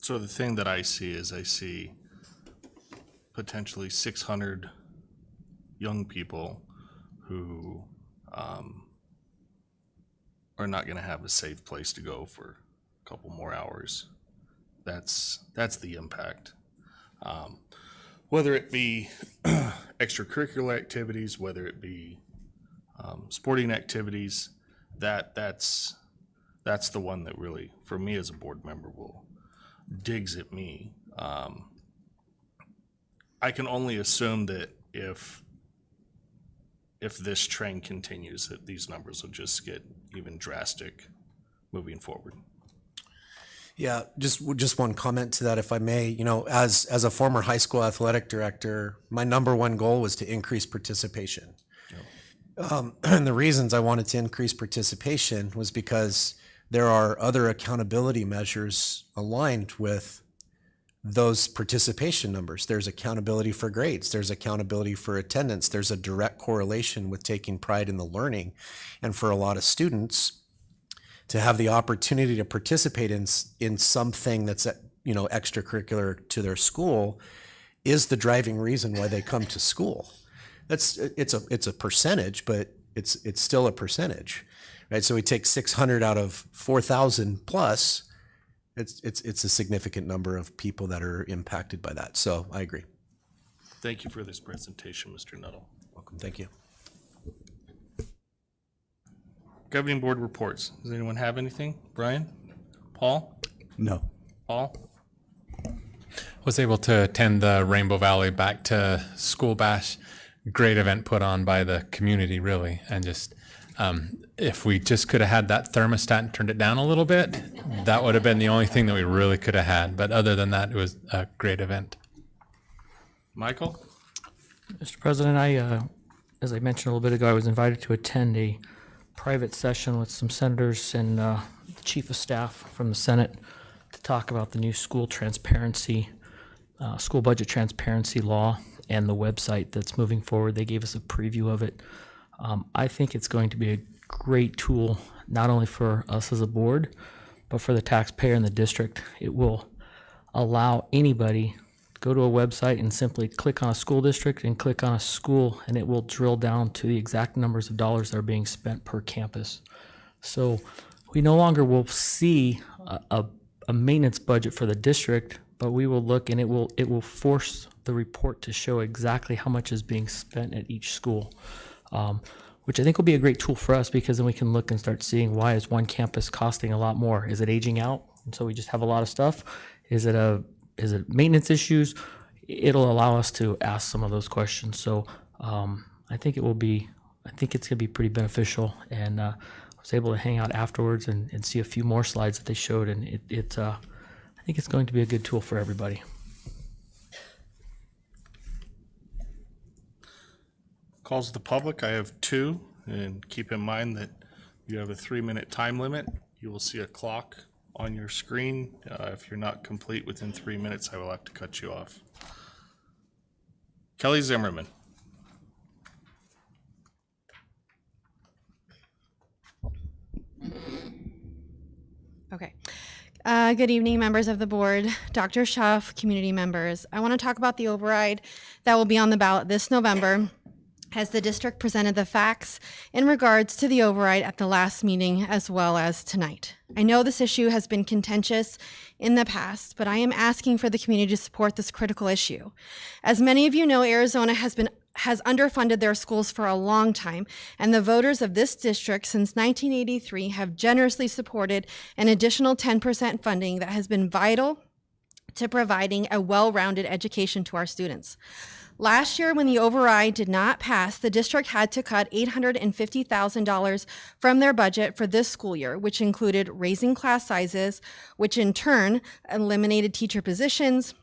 So the thing that I see is I see potentially 600 young people who are not going to have a safe place to go for a couple more hours. That's the impact. Whether it be extracurricular activities, whether it be sporting activities, that's the one that really, for me as a board member, digs at me. I can only assume that if this trend continues, that these numbers will just get even drastic moving forward. Yeah, just one comment to that, if I may. As a former high school athletic director, my number one goal was to increase participation. Yep. And the reasons I wanted to increase participation was because there are other accountability measures aligned with those participation numbers. There's accountability for grades. There's accountability for attendance. There's a direct correlation with taking pride in the learning. And for a lot of students, to have the opportunity to participate in something that's extracurricular to their school is the driving reason why they come to school. It's a percentage, but it's still a percentage. right? So we take 600 out of 4,000 plus. It's a significant number of people that are impacted by that. So I agree. Thank you for this presentation, Mr. Nuttall. Welcome. Thank you. Governing board reports. Does anyone have anything? Brian? Paul? No. Paul? Was able to attend the Rainbow Valley Back to School Bash. Great event put on by the community, really. And just, if we just could have had that thermostat and turned it down a little bit, that would have been the only thing that we really could have had. But other than that, it was a great event. Michael? Mr. President, as I mentioned a little bit ago, I was invited to attend a private session with some senators and the chief of staff from the Senate to talk about the new school transparency, school budget transparency law and the website that's moving forward. They gave us a preview of it. I think it's going to be a great tool, not only for us as a board, but for the taxpayer and the district. It will allow anybody to go to a website and simply click on a school district and click on a school, and it will drill down to the exact numbers of dollars that are being spent per campus. So we no longer will see a maintenance budget for the district, but we will look and it will force the report to show exactly how much is being spent at each school, which I think will be a great tool for us, because then we can look and start seeing, why is one campus costing a lot more? Is it aging out? And so we just have a lot of stuff. Is it maintenance issues? It'll allow us to ask some of those questions. So I think it's going to be pretty beneficial. And I was able to hang out afterwards and see a few more slides that they showed, and I think it's going to be a good tool for everybody. Calls to the public. I have 2, and keep in mind that you have a 3-minute time limit. You will see a clock on your screen. If you're not complete within 3 minutes, I will have to cut you off. Kelly Zimmerman. Okay. Good evening, members of the board, Dr. Schuff, community members. I want to talk about the override that will be on the ballot this November, as the district presented the facts in regards to the override at the last meeting as well as tonight. I know this issue has been contentious in the past, but I am asking for the community to support this critical issue. As many of you know, Arizona has underfunded their schools for a long time, and the voters of this district since 1983 have generously supported an additional 10% funding that has been vital to providing a well-rounded education to our students. Last year, when the override did not pass, the district had to cut $850,000 from their budget for this school year, which included raising class sizes, which in turn eliminated teacher positions,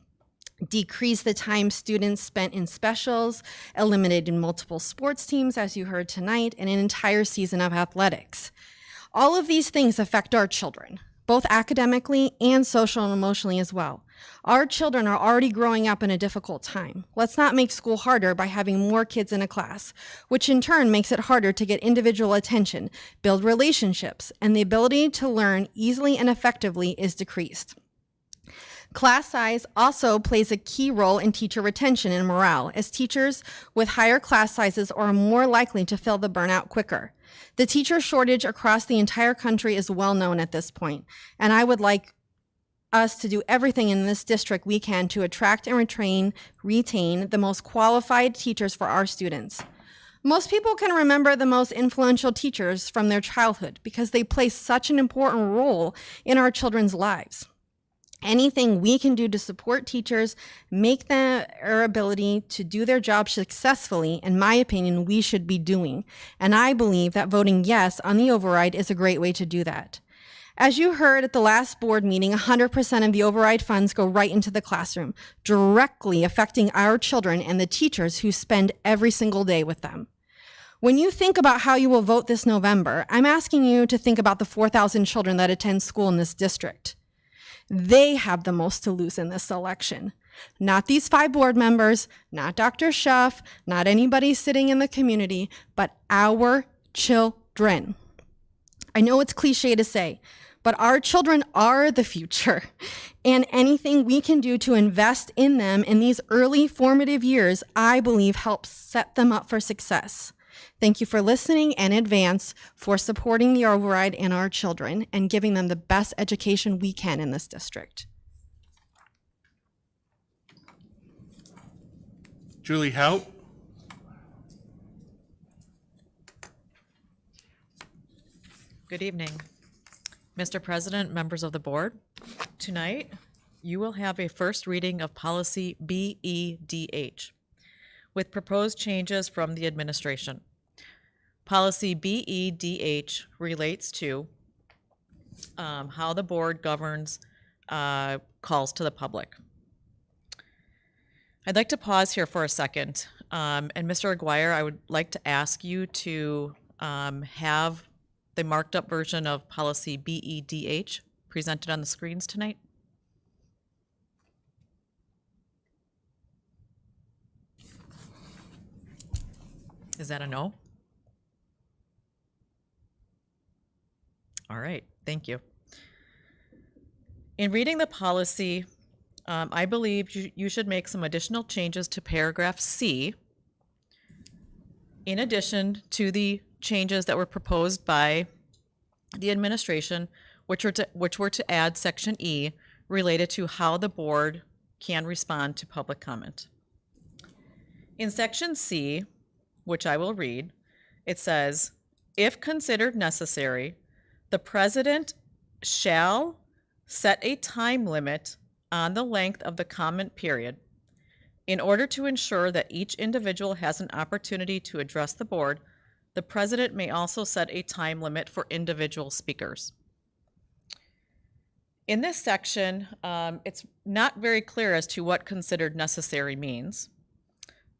decreased the time students spent in specials, eliminated multiple sports teams, as you heard tonight, and an entire season of athletics. All of these things affect our children, both academically and social and emotionally as well. Our children are already growing up in a difficult time. Let's not make school harder by having more kids in a class, which in turn makes it harder to get individual attention, build relationships, and the ability to learn easily and effectively is decreased. Class size also plays a key role in teacher retention and morale, as teachers with higher class sizes are more likely to feel the burnout quicker. The teacher shortage across the entire country is well known at this point, and I would like us to do everything in this district we can to attract and retain the most qualified teachers for our students. Most people can remember the most influential teachers from their childhood because they play such an important role in our children's lives. Anything we can do to support teachers, make their ability to do their job successfully, in my opinion, we should be doing. And I believe that voting yes on the override is a great way to do that. As you heard at the last board meeting, 100% of the override funds go right into the classroom, directly affecting our children and the teachers who spend every single day with them. When you think about how you will vote this November, I'm asking you to think about the 4,000 children that attend school in this district. They have the most to lose in this election. Not these 5 board members, not Dr. Schuff, not anybody sitting in the community, but our children. I know it's cliche to say, but our children are the future, and anything we can do to invest in them in these early formative years, I believe helps set them up for success. Thank you for listening in advance, for supporting the override and our children, and giving them the best education we can in this district. Julie Hout. Good evening. Mr. President, members of the board, tonight you will have a first reading of policy BEDH with proposed changes from the administration. Policy BEDH relates to how the board governs calls to the public. I'd like to pause here for a second. And Mr. Aguirre, I would like to ask you to have the marked up version of policy BEDH presented on the screens tonight. Is that a no? All right, thank you. In reading the policy, I believe you should make some additional changes to paragraph C, in addition to the changes that were proposed by the administration, which were to add section E related to how the board can respond to public comment. In section C, which I will read, it says, if considered necessary, the president shall set a time limit on the length of the comment period in order to ensure that each individual has an opportunity to address the board. The president may also set a time limit for individual speakers. In this section, it's not very clear as to what considered necessary means.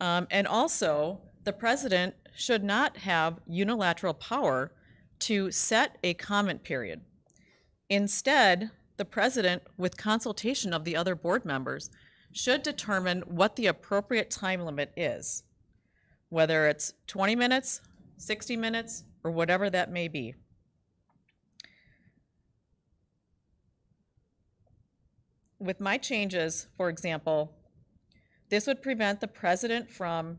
And also, the president should not have unilateral power to set a comment period. Instead, the president, with consultation of the other board members, should determine what the appropriate time limit is, whether it's 20 minutes, 60 minutes, or whatever that may be. With my changes, for example, this would prevent the president from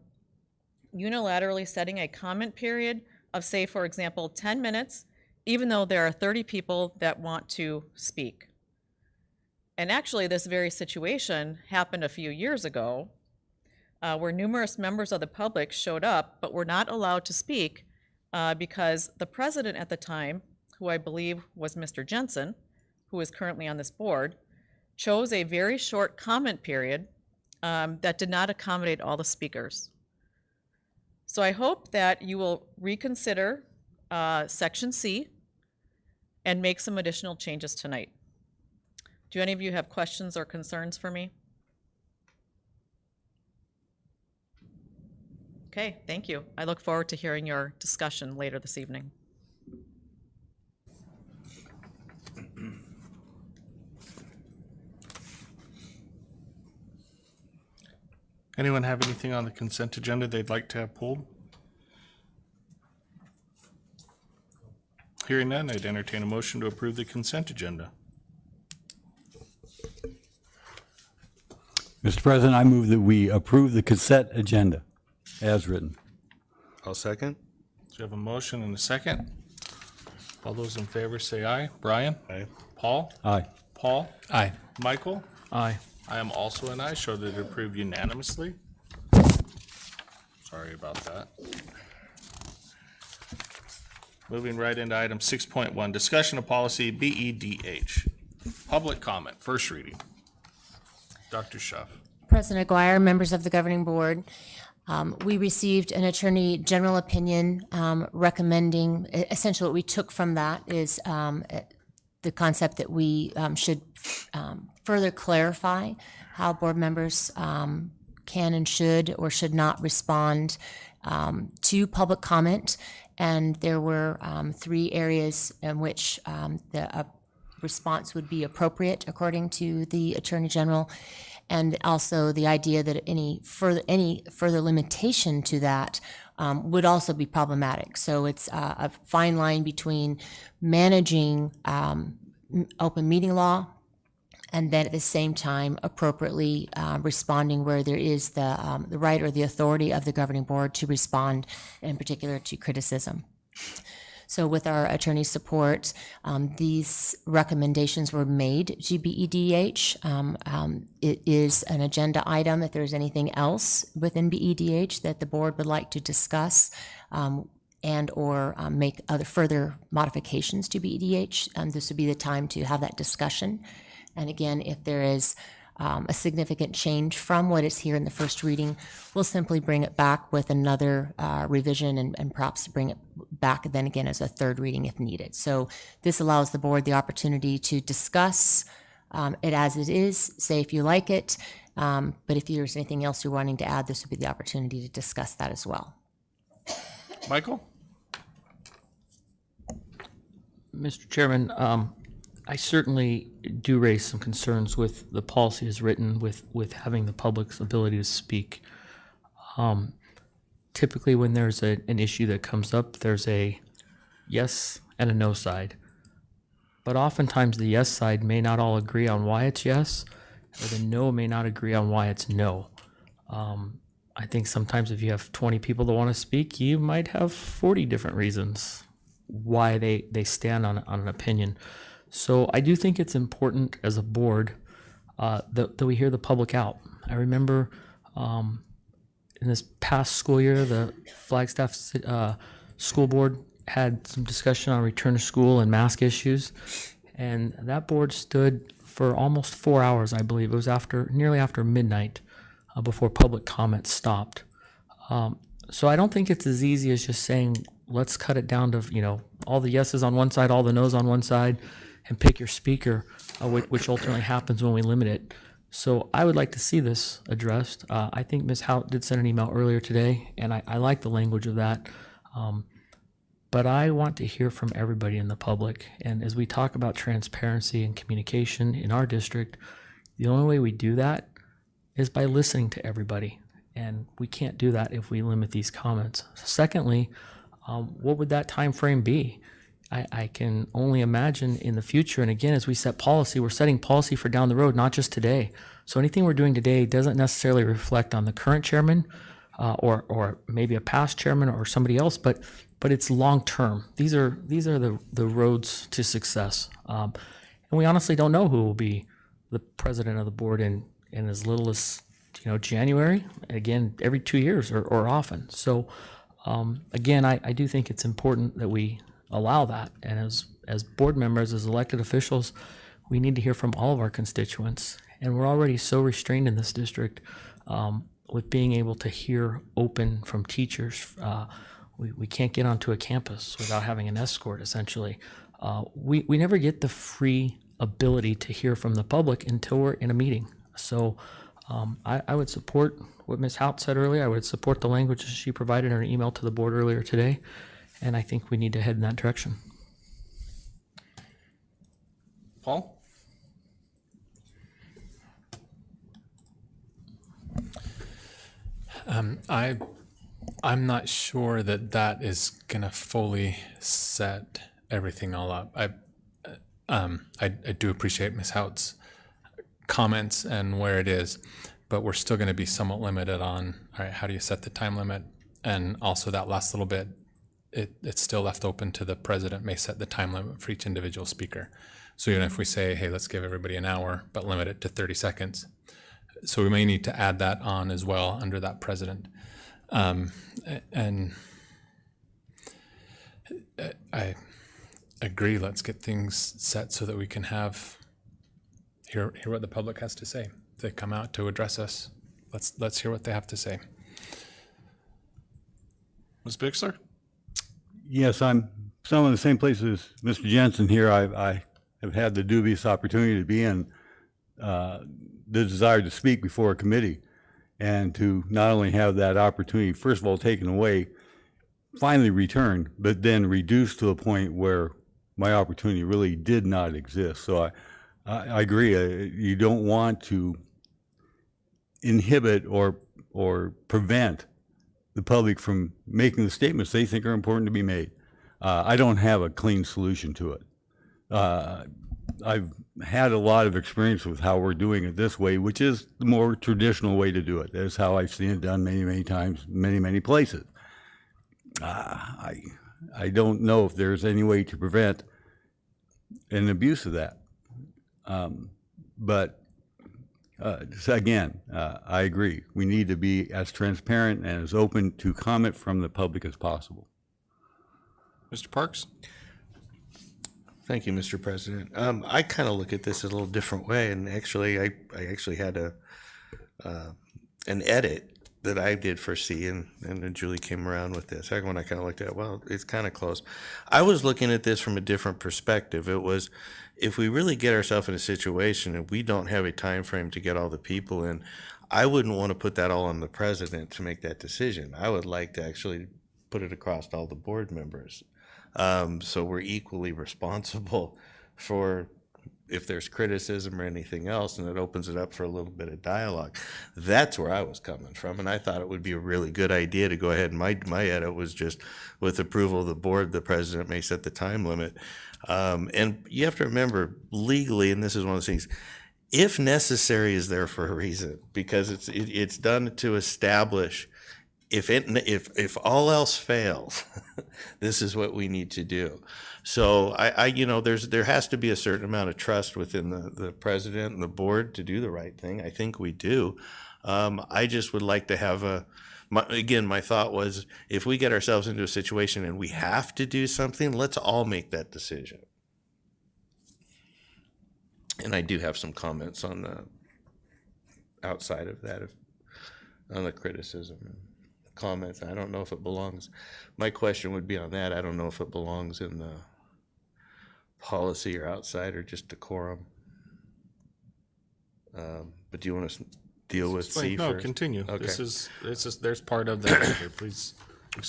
unilaterally setting a comment period of, say, for example, 10 minutes, even though there are 30 people that want to speak. And actually, this very situation happened a few years ago, where numerous members of the public showed up but were not allowed to speak because the president at the time, who I believe was Mr. Jensen, who is currently on this board, chose a very short comment period that did not accommodate all the speakers. So I hope that you will reconsider section C and make some additional changes tonight. Do any of you have questions or concerns for me? Okay, thank you. I look forward to hearing your discussion later this evening. Anyone have anything on the consent agenda they'd like to have pulled? Hearing none, I'd entertain a motion to approve the consent agenda. Mr. President, I move that we approve the consent agenda as written. I'll second. So we have a motion and a second. All those in favor say aye. Brian? Aye. Paul? Aye. Paul? Aye. Michael? Aye. I am also an aye, show that it approved unanimously. Sorry about that. Moving right into item 6.1, discussion of policy BEDH. Public comment, first reading. Dr. Schuff. President Aguirre, members of the governing board, we received an attorney general opinion recommending, essentially what we took from that is the concept that we should further clarify how board members can and should or should not respond to public comment. And there were 3 areas in which the response would be appropriate according to the Attorney General, and also the idea that any further limitation to that would also be problematic. So it's a fine line between managing open meeting law and then at the same time appropriately responding where there is the right or the authority of the governing board to respond, in particular to criticism. So with our attorney's support, these recommendations were made to BEDH. It is an agenda item if there's anything else within BEDH that the board would like to discuss and or make other further modifications to BEDH. This would be the time to have that discussion. And again, if there is a significant change from what is here in the first reading, we'll simply bring it back with another revision and perhaps bring it back then again as a third reading if needed. So this allows the board the opportunity to discuss it as it is, say if you like it, but if there's anything else you're wanting to add, this would be the opportunity to discuss that as well. Michael? Mr. Chairman, I certainly do raise some concerns with the policy as written, with having the public's ability to speak. Typically, when there's an issue that comes up, there's a yes and a no side. But oftentimes, the yes side may not all agree on why it's yes, or the no may not agree on why it's no. I think sometimes if you have 20 people that want to speak, you might have 40 different reasons why they stand on an opinion. So I do think it's important as a board that we hear the public out. I remember in this past school year, the Flagstaff School Board had some discussion on return to school and mask issues, and that board stood for almost 4 hours, I believe. It was nearly after midnight before public comment stopped. So I don't think it's as easy as just saying, let's cut it down to, all the yeses on one side, all the nos on one side, and pick your speaker, which ultimately happens when we limit it. So I would like to see this addressed. I think Ms. Hout did send an email earlier today, and I like the language of that. But I want to hear from everybody in the public. And as we talk about transparency and communication in our district, the only way we do that is by listening to everybody. And we can't do that if we limit these comments. Secondly, what would that time frame be? I can only imagine in the future, and again, as we set policy, we're setting policy for down the road, not just today. So anything we're doing today doesn't necessarily reflect on the current chairman or maybe a past chairman or somebody else, but it's long term. These are the roads to success. And we honestly don't know who will be the president of the board in as little as January, again, every 2 years or often. So again, I do think it's important that we allow that. And as board members, as elected officials, we need to hear from all of our constituents. And we're already so restrained in this district with being able to hear open from teachers. We can't get onto a campus without having an escort, essentially. We never get the free ability to hear from the public until we're in a meeting. So I would support what Ms. Hout said earlier. I would support the language that she provided in her email to the board earlier today. And I think we need to head in that direction. Paul? I'm not sure that is gonna fully set everything all up. I do appreciate Ms. Hout's comments and where it is, but we're still gonna be somewhat limited on, all right, how do you set the time limit? And also that last little bit, it's still left open to the president may set the time limit for each individual speaker. So even if we say, hey, let's give everybody an hour, but limit it to 30 seconds. So we may need to add that on as well under that president. And I agree, let's get things set so that we can hear what the public has to say. If they come out to address us, let's hear what they have to say. Ms. Bixler? Yes, I'm some in the same place as Mr. Jensen here. I have had the dubious opportunity to be in the desire to speak before a committee and to not only have that opportunity, first of all, taken away, finally returned, but then reduced to a point where my opportunity really did not exist. So I agree. You don't want to inhibit or prevent the public from making the statements they think are important to be made. I don't have a clean solution to it. I've had a lot of experience with how we're doing it this way, which is the more traditional way to do it. That's how I've seen it done many, many times, many, many places. I don't know if there's any way to prevent an abuse of that. But so again, I agree. We need to be as transparent and as open to comment from the public as possible. Mr. Parks? Thank you, Mr. President. I kind of look at this a little different way, and actually, I actually had an edit that I did foresee, and then Julie came around with this. Second one, I kind of looked at, well, it's kind of close. I was looking at this from a different perspective. It was, if we really get ourselves in a situation and we don't have a time frame to get all the people in, I wouldn't want to put that all on the president to make that decision. I would like to actually put it across all the board members. So we're equally responsible for if there's criticism or anything else, and it opens it up for a little bit of dialogue. That's where I was coming from, and I thought it would be a really good idea to go ahead. And my edit was just, with approval of the board, the president may set the time limit. And you have to remember, legally, and this is one of the things, if necessary is there for a reason, because it's done to establish if all else fails, this is what we need to do. So there has to be a certain amount of trust within the president and the board to do the right thing. I think we do. I just would like to have my thought was, if we get ourselves into a situation and we have to do something, let's all make that decision. And I do have some comments on the outside of that, on the criticism and comments. I don't know if it belongs. My question would be on that. I don't know if it belongs in the policy or outside or just decorum. But do you want to deal with C No, first? continue. Okay. This is there's part of that here. Please.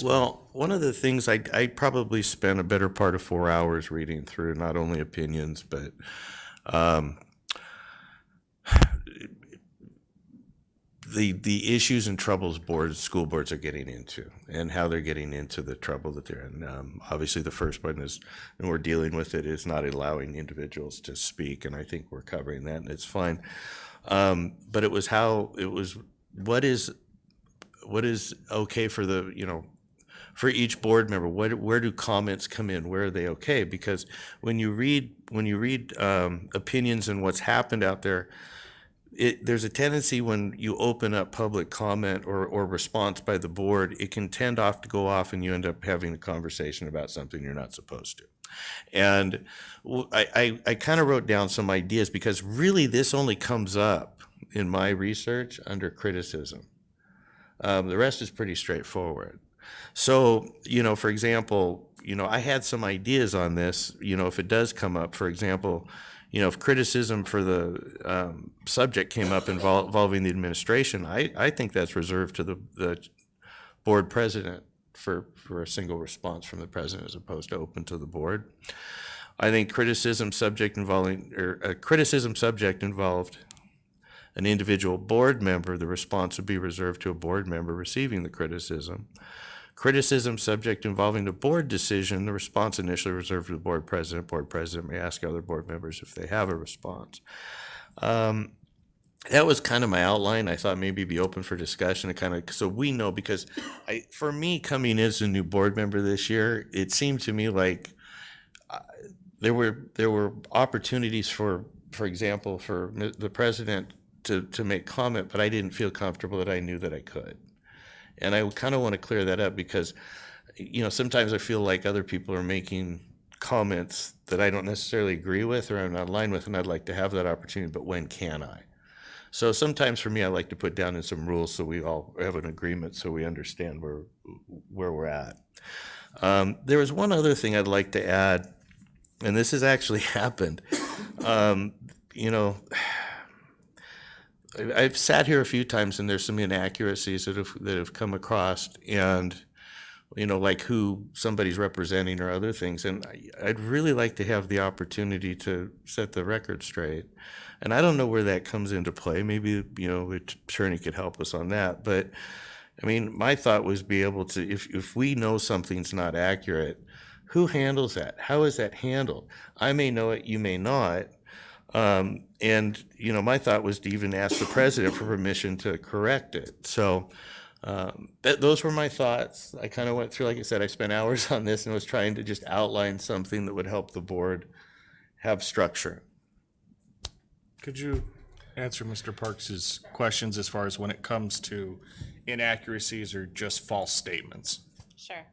Well, one of the things I probably spent a better part of 4 hours reading through, not only opinions, but the issues and troubles school boards are getting into, and how they're getting into the trouble that they're in. Obviously, the first one is, and we're dealing with it, is not allowing individuals to speak, and I think we're covering that, and it's fine. But it was what is okay for for each board member. Where do comments come in? Where are they okay? Because when you read opinions and what's happened out there, there's a tendency when you open up public comment or response by the board, it can tend to go off and you end up having a conversation about something you're not supposed to. And I kind of wrote down some ideas, because really this only comes up in my research under criticism. The rest is pretty straightforward. So, for example, I had some ideas on this, if it does come up, for example, if criticism for the subject came up involving the administration, I think that's reserved to the board president for a single response from the president, as opposed to open to the board. I think criticism subject involved an individual board member, the response would be reserved to a board member receiving the criticism. Criticism subject involving the board decision, the response initially reserved to the board president. Board president may ask other board members if they have a response. That was kind of my outline. I thought maybe be open for discussion, so we know, because for me, coming in as a new board member this year, it seemed to me like there were opportunities for example, for the president to make comment, but I didn't feel comfortable that I knew that I could. And I kind of want to clear that up, because, sometimes I feel like other people are making comments that I don't necessarily agree with or I'm not aligned with, and I'd like to have that opportunity, but when can I? So sometimes for me, I like to put down in some rules so we all have an agreement, so we understand where we're at. There was one other thing I'd like to add, and this has actually happened. I've sat here a few times, and there's some inaccuracies that have come across, and like who somebody's representing or other things, and I'd really like to have the opportunity to set the record straight. And I don't know where that comes into play. Maybe attorney could help us on that. But I mean, my thought was be able to, if we know something's not accurate, who handles that? How is that handled? I may know it, you may not. And, you know, my thought was to even ask the president for permission to correct it. So those were my thoughts. I kind of went through, like I said, I spent hours on this and was trying to just outline something that would help the board have structure. Could you answer Mr. Parks's questions as far as when it comes to inaccuracies or just false statements? Sure.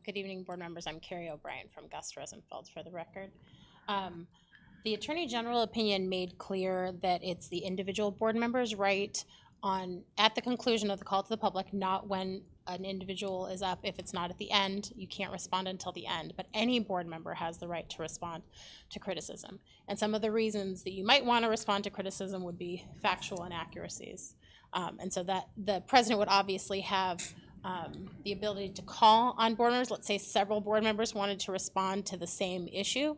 Good evening, board members. I'm Carrie O'Brien from Gus Rosenfeld for the record. The Attorney General opinion made clear that it's the individual board member's right at the conclusion of the call to the public, not when an individual is up. If it's not at the end, you can't respond until the end, but any board member has the right to respond to criticism. And some of the reasons that you might want to respond to criticism would be factual inaccuracies. And so that the president would obviously have the ability to call on board members. Let's say several board members wanted to respond to the same issue.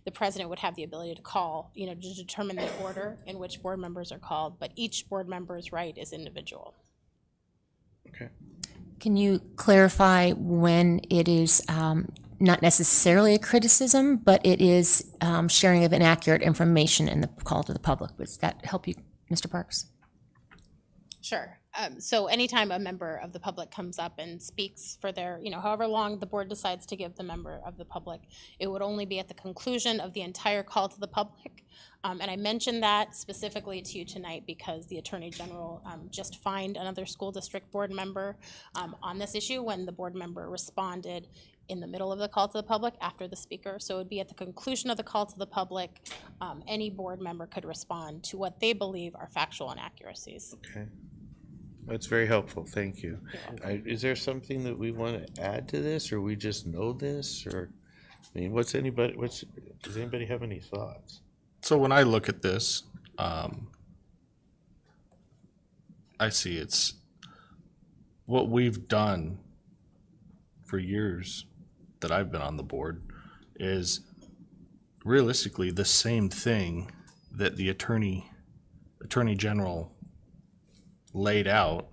The president would have the ability to call, to determine the order in which board members are called, but each board member's right is individual. Okay. Can you clarify when it is not necessarily a criticism, but it is sharing of inaccurate information in the call to the public? Does that help you, Mr. Parks? Sure. So anytime a member of the public comes up and speaks for their, however long the board decides to give the member of the public, it would only be at the conclusion of the entire call to the public. And I mentioned that specifically to you tonight because the Attorney General just fined another school district board member on this issue when the board member responded in the middle of the call to the public after the speaker. So it would be at the conclusion of the call to the public, any board member could respond to what they believe are factual inaccuracies. Okay. That's very helpful. Thank you. Is there something that we want to add to this, or we just know this, or, I mean, does anybody have any thoughts? So when I look at this, I see it's what we've done for years that I've been on the board is realistically the same thing that the Attorney General laid out.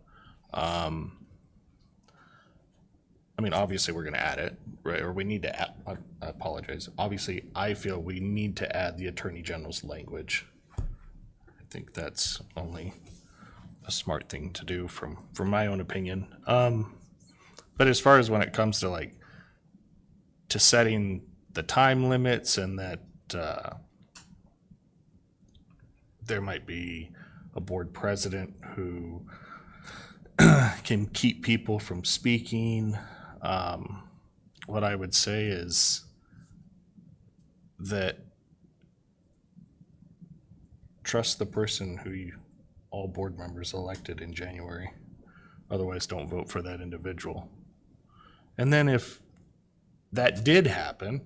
I mean, obviously we're going to add it, right? Or we need to add, I apologize. Obviously, I feel we need to add the Attorney General's language. I think that's only a smart thing to do from my own opinion. But as far as when it comes to to setting the time limits and that there might be a board president who can keep people from speaking, what I would say is that trust the person who all board members elected in January. Otherwise, don't vote for that individual. And then if that did happen,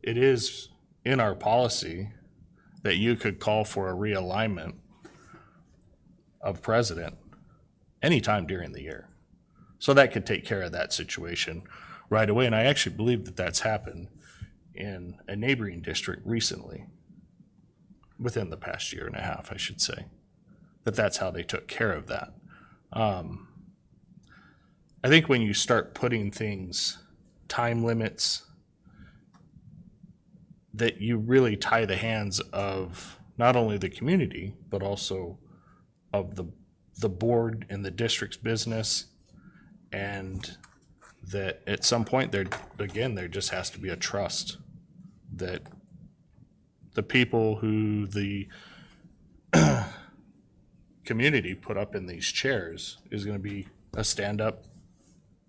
it is in our policy that you could call for a realignment of president anytime during the year. So that could take care of that situation right away. And I actually believe that that's happened in a neighboring district recently, within the past year and a half, I should say, that's how they took care of that. I think when you start putting things, time limits, that you really tie the hands of not only the community, but also of the board and the district's business, and that at some point there just has to be a trust that the people who the community put up in these chairs is going to be a stand-up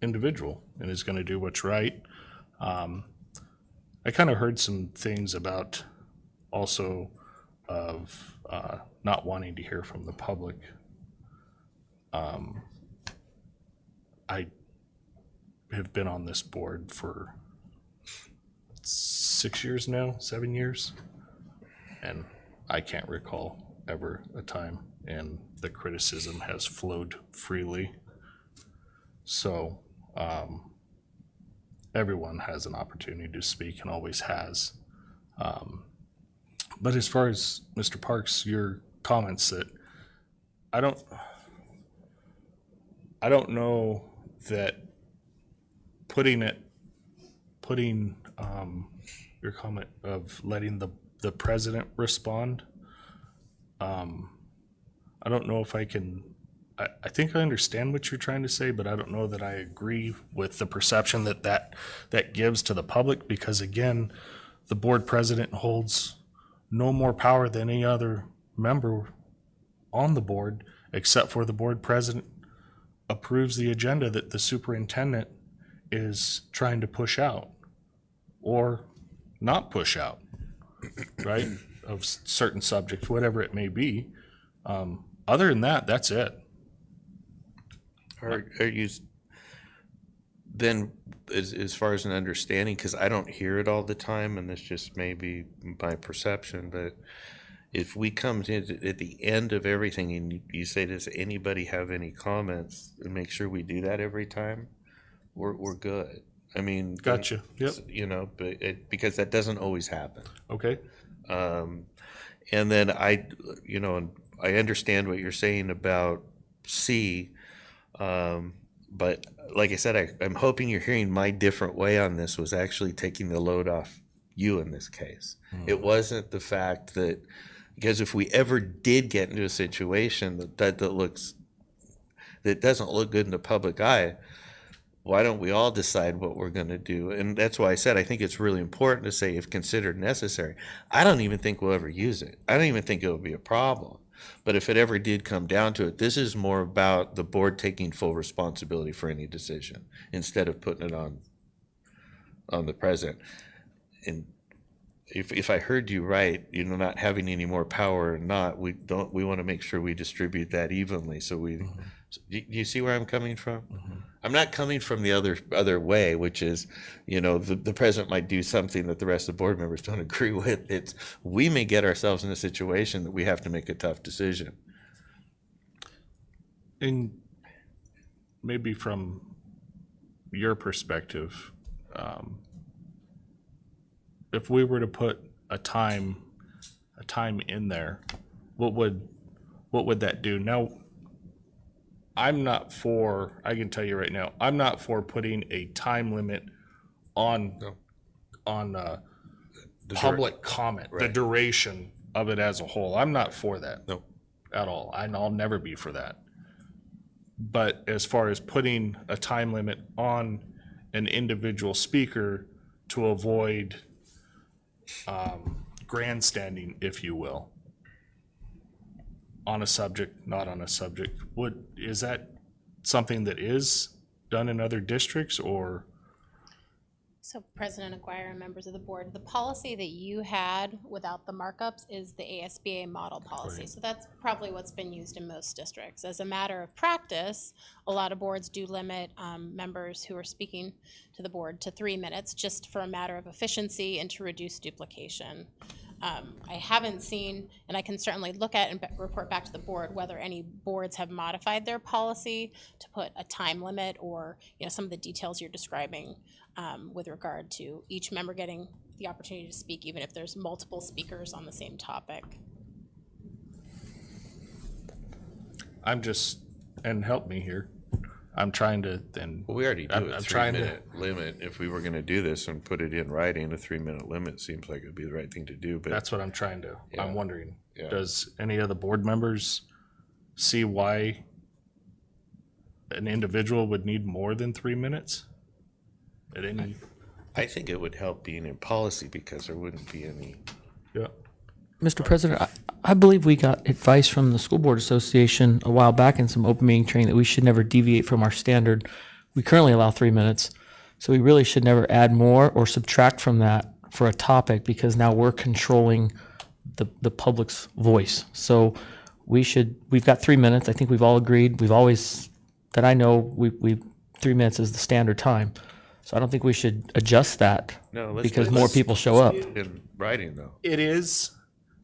individual and is going to do what's right. I kind of heard some things about also of not wanting to hear from the public. I have been on this board for 6 years now, 7 years, and I can't recall ever a time, and the criticism has flowed freely. So everyone has an opportunity to speak and always has. But as far as Mr. Parks, your comments that I don't know that putting your comment of letting the president respond I don't know if I can, I think I understand what you're trying to say, but I don't know that I agree with the perception that gives to the public, because again, the board president holds no more power than any other member on the board, except for the board president approves the agenda that the superintendent is trying to push out or not push out, right? Of certain subjects, whatever it may be. Other than that, that's it. Are you then, as far as an understanding, because I don't hear it all the time, and this just may be my perception, but if we come to at the end of everything and you say, does anybody have any comments, and make sure we do that every time, we're good. I mean, Gotcha. Yep. you know, but because that doesn't always happen. Okay. And then I understand what you're saying about C, but like I said, I'm hoping you're hearing my different way on this was actually taking the load off you in this case. It wasn't the fact that, because if we ever did get into a situation that doesn't look good in the public eye, why don't we all decide what we're going to do? And that's why I said I think it's really important to say if considered necessary. I don't even think we'll ever use it. I don't even think it'll be a problem. But if it ever did come down to it, this is more about the board taking full responsibility for any decision instead of putting it on the president. And if I heard you right, not having any more power or not, we want to make sure we distribute that evenly. So do you see where I'm coming from? I'm not coming from the other way, which is, the president might do something that the rest of the board members don't agree with. We may get ourselves in a situation that we have to make a tough decision. And maybe from your perspective, if we were to put a time in there, what would that do? Now, I can tell you right now, I'm not for putting a time limit on public comment, the duration of it as a whole. I'm not for that. No. At all. And I'll never be for that. But as far as putting a time limit on an individual speaker to avoid grandstanding, if you will, on a subject, not on a subject, is that something that is done in other districts, or? So President Aguirre and members of the board, the policy that you had without the markups is the ASBA model policy. So that's probably what's been used in most districts. As a matter of practice, a lot of boards do limit members who are speaking to the board to 3 minutes, just for a matter of efficiency and to reduce duplication. I haven't seen, and I can certainly look at and report back to the board whether any boards have modified their policy to put a time limit or some of the details you're describing with regard to each member getting the opportunity to speak, even if there's multiple speakers on the same topic. And help me here. I'm trying to, and Well, we already do I'm a trying to- 3-minute limit. If we were going to do this and put it in writing, a 3-minute limit seems like it'd be the right thing to do. But that's what I'm trying to, Yeah. I'm wondering, Yeah. does any of the board members see why an individual would need more than 3 minutes? At any, I think it would help being in policy because there wouldn't be any. yeah. Mr. President, I believe we got advice from the School Board Association a while back in some open meeting training that we should never deviate from our standard. We currently allow 3 minutes, so we really should never add more or subtract from that for a topic, because now we're controlling the public's voice. So we've got 3 minutes. I think we've all agreed. We've always, that I know, we 3 minutes is the standard time. So I don't think we should adjust that No, let's because do- more let's- people show up. In writing, though. It is.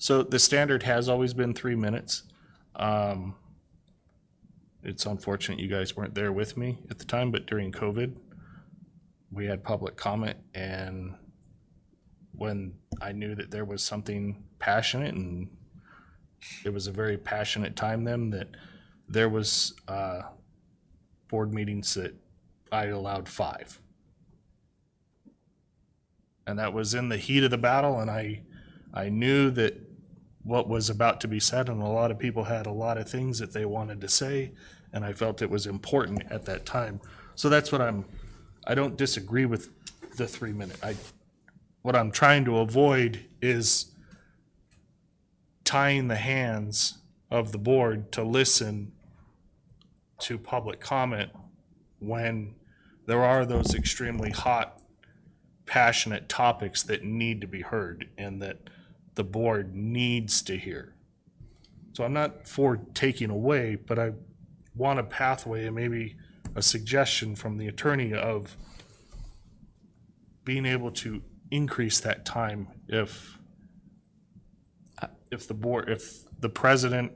So the standard has always been 3 minutes. It's unfortunate you guys weren't there with me at the time, but during COVID, we had public comment, and when I knew that there was something passionate, and it was a very passionate time then, that there was board meetings that I allowed 5. And that was in the heat of the battle, and I knew that what was about to be said, and a lot of people had a lot of things that they wanted to say, and I felt it was important at that time. So that's what I don't disagree with the 3 minute. What I'm trying to avoid is tying the hands of the board to listen to public comment when there are those extremely hot, passionate topics that need to be heard and that the board needs to hear. So I'm not for taking away, but I want a pathway and maybe a suggestion from the attorney of being able to increase that time if the president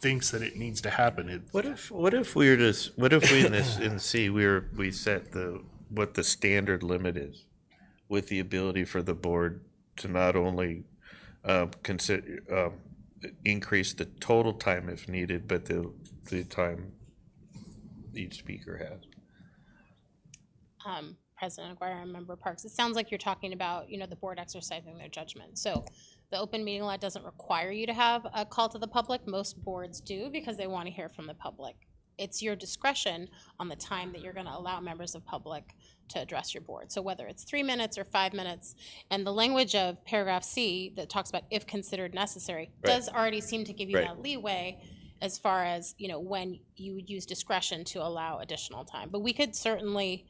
thinks that it needs to happen. What if we in C we set what the standard limit is, with the ability for the board to not only consider increase the total time if needed, but the time each speaker has. President Aguirre and Member Parks, it sounds like you're talking about, the board exercising their judgment. So the open meeting law doesn't require you to have a call to the public. Most boards do because they want to hear from the public. It's your discretion on the time that you're going to allow members of public to address your board. So whether it's 3 minutes or 5 minutes, and the language of paragraph C that talks about if considered necessary does already seem to give you that leeway as far as, when you would use discretion to allow additional time. But we could certainly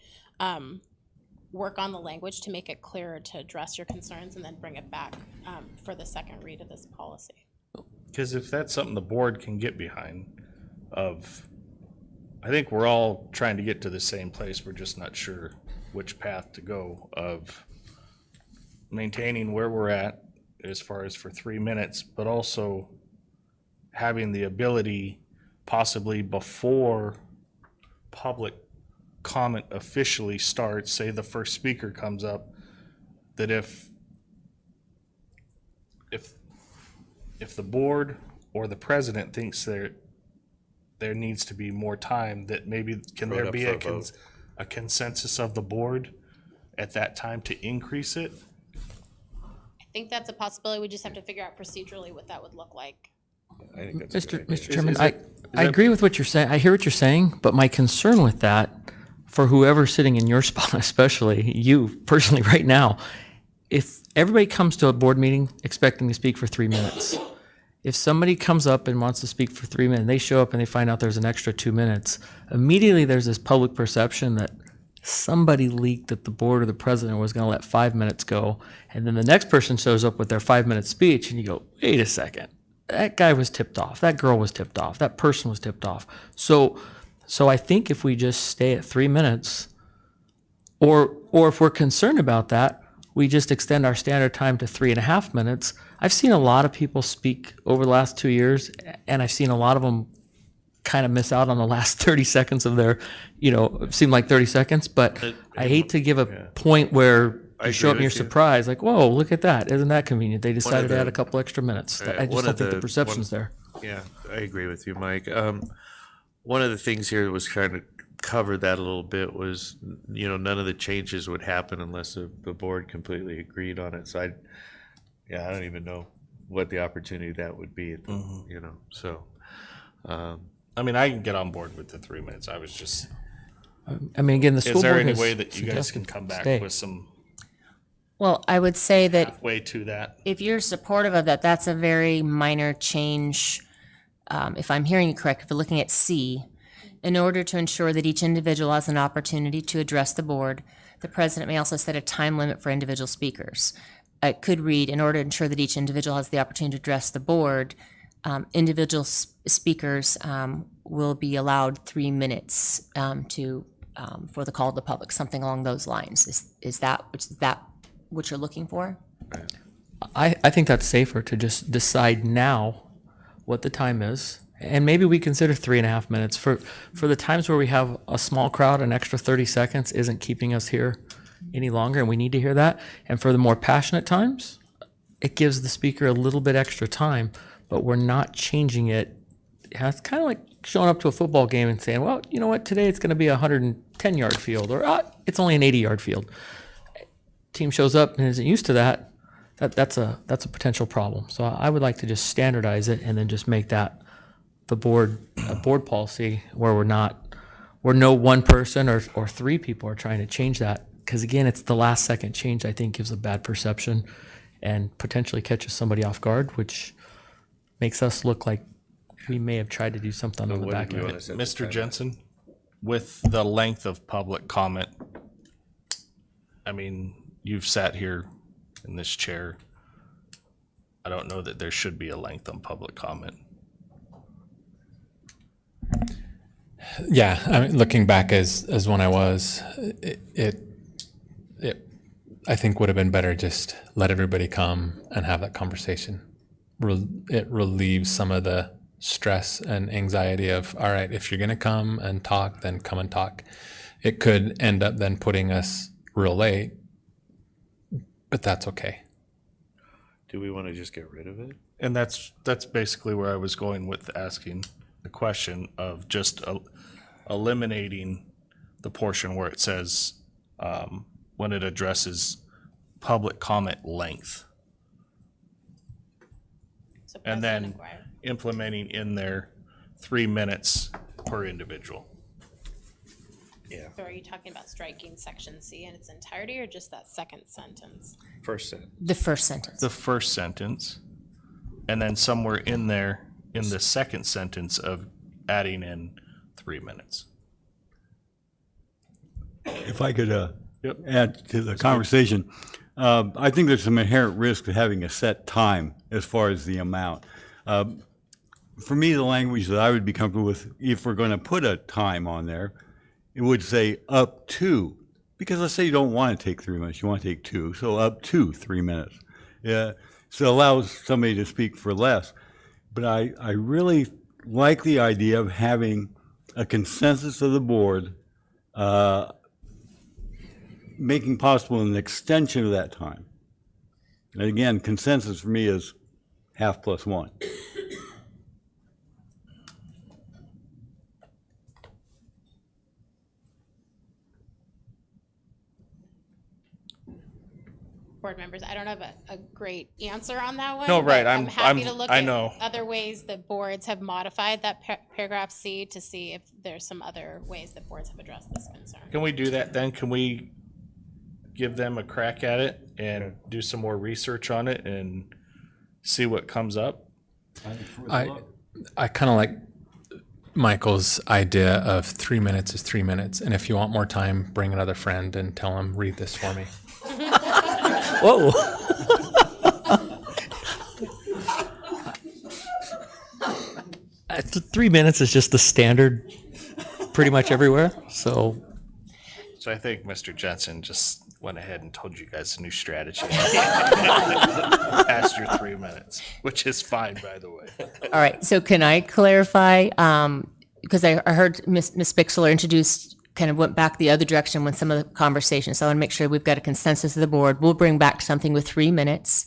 work on the language to make it clearer to address your concerns and then bring it back for the second read of this policy. Because if that's something the board can get behind I think we're all trying to get to the same place. We're just not sure which path to go of maintaining where we're at as far as for 3 minutes, but also having the ability possibly before public comment officially starts, say the first speaker comes up, that if the board or the president thinks there needs to be more time, that maybe can Brought there up be for a vote. a consensus of the board at that time to increase it? I think that's a possibility. We just have to figure out procedurally what that would look like. I think that's a good idea. Mr. Chairman, I agree with what you're saying. I hear what you're saying, but my concern with that, for whoever's sitting in your spot, especially you personally right now, if everybody comes to a board meeting expecting to speak for 3 minutes, if somebody comes up and wants to speak for 3 minutes, they show up and they find out there's an extra 2 minutes, immediately there's this public perception that somebody leaked that the board or the president was going to let 5 minutes go. And then the next person shows up with their 5-minute speech and you go, wait a second, that guy was tipped off. That girl was tipped off. That person was tipped off. So I think if we just stay at 3 minutes, or if we're concerned about that, we just extend our standard time to 3.5 minutes. I've seen a lot of people speak over the last 2 years, and I've seen a lot of them kind of miss out on the last 30 seconds of their, it seemed like 30 seconds, but I hate to give a point where you show up and you're surprised, like, whoa, look at that. Isn't that convenient? They decided to add a couple extra minutes. I just don't think the perception's there. Yeah, I agree with you, Mike. One of the things here that was trying to cover that a little bit was, none of the changes would happen unless the board completely agreed on it. So I don't even know what the opportunity that would be, so. I mean, I can get on board with the 3 minutes. I was just, Again, the school is there board any has way that you guys suggested can come back stay. with some Well, I would say that way to that? if you're supportive of that, that's a very minor change. If I'm hearing you correct, if we're looking at C, in order to ensure that each individual has an opportunity to address the board, the president may also set a time limit for individual speakers. It could read, in order to ensure that each individual has the opportunity to address the board, individual speakers will be allowed 3 minutes for the call to the public, something along those lines. Is that what you're looking for? I think that's safer to just decide now what the time is. And maybe we consider 3.5 minutes. For the times where we have a small crowd, an extra 30 seconds isn't keeping us here any longer, and we need to hear that. And for the more passionate times, it gives the speaker a little bit extra time, but we're not changing it. It's kind of like showing up to a football game and saying, well, you know what, today it's going to be a 110-yard field, or it's only an 80-yard field. Team shows up and isn't used to that. that's a potential problem. So I would like to just standardize it and then just make that the board policy where where no one person or three people are trying to change that. Because again, it's the last second change I think gives a bad perception and potentially catches somebody off guard, which makes us look like we may have tried to do something on the back end. Mr. Jensen, with the length of public comment, I mean, you've sat here in this chair. I don't know that there should be a length on public comment. Yeah, I mean, looking back as when I was, it I think would have been better just let everybody come and have that conversation. It relieves some of the stress and anxiety of, all right, if you're going to come and talk, then come and talk. It could end up then putting us real late, but that's okay. Do we want to just get rid of it? And that's basically where I was going with asking the question of just eliminating the portion where it says when it addresses public comment length. So And President then Aguirre. implementing in there 3 minutes per individual. So are you talking about striking section C in its entirety or just that second sentence? First sentence. The first sentence. The first sentence, and then somewhere in there, in the second sentence of adding in 3 minutes. If I could Yep. add to the conversation, I think there's some inherent risk to having a set time as far as the amount. For me, the language that I would be comfortable with, if we're going to put a time on there, it would say up to, because let's say you don't want to take 3 minutes, you want to take 2, so up to 3 minutes. Yeah, so it allows somebody to speak for less. But I really like the idea of having a consensus of the board, making possible an extension of that time. And again, consensus for me is half plus one. Board members, I don't have a great answer on that one. No, right, but I'm- happy to look I at know. other ways that boards have modified that paragraph C to see if there's some other ways that boards have addressed this concern. Can we do that then? Can we give them a crack at it and do some more research on it and see what comes up? I kind of like Michael's idea of 3 minutes is 3 minutes, and if you want more time, bring another friend and tell him, read this for me. Whoa. Uh, 3 minutes is just the standard pretty much everywhere. So So I think Mr. Jensen just went ahead and told you guys a new strategy. Past your 3 minutes, which is fine, by the way. All right, so can I clarify, because I heard Ms. Bixler introduced, kind of went back the other direction with some of the conversations, so I want to make sure we've got a consensus of the board. We'll bring back something with 3 minutes.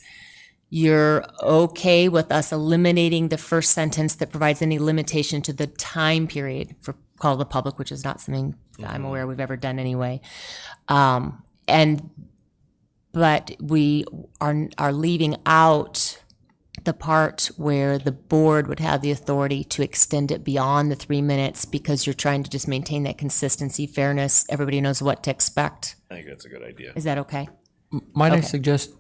You're okay with us eliminating the first sentence that provides any limitation to the time period for call to the public, which is not something that I'm aware we've ever done anyway. But we are leaving out the part where the board would have the authority to extend it beyond the 3 minutes because you're trying to just maintain that consistency, fairness, everybody knows what to expect. I think that's a good idea. Is that okay? might I Okay. suggest,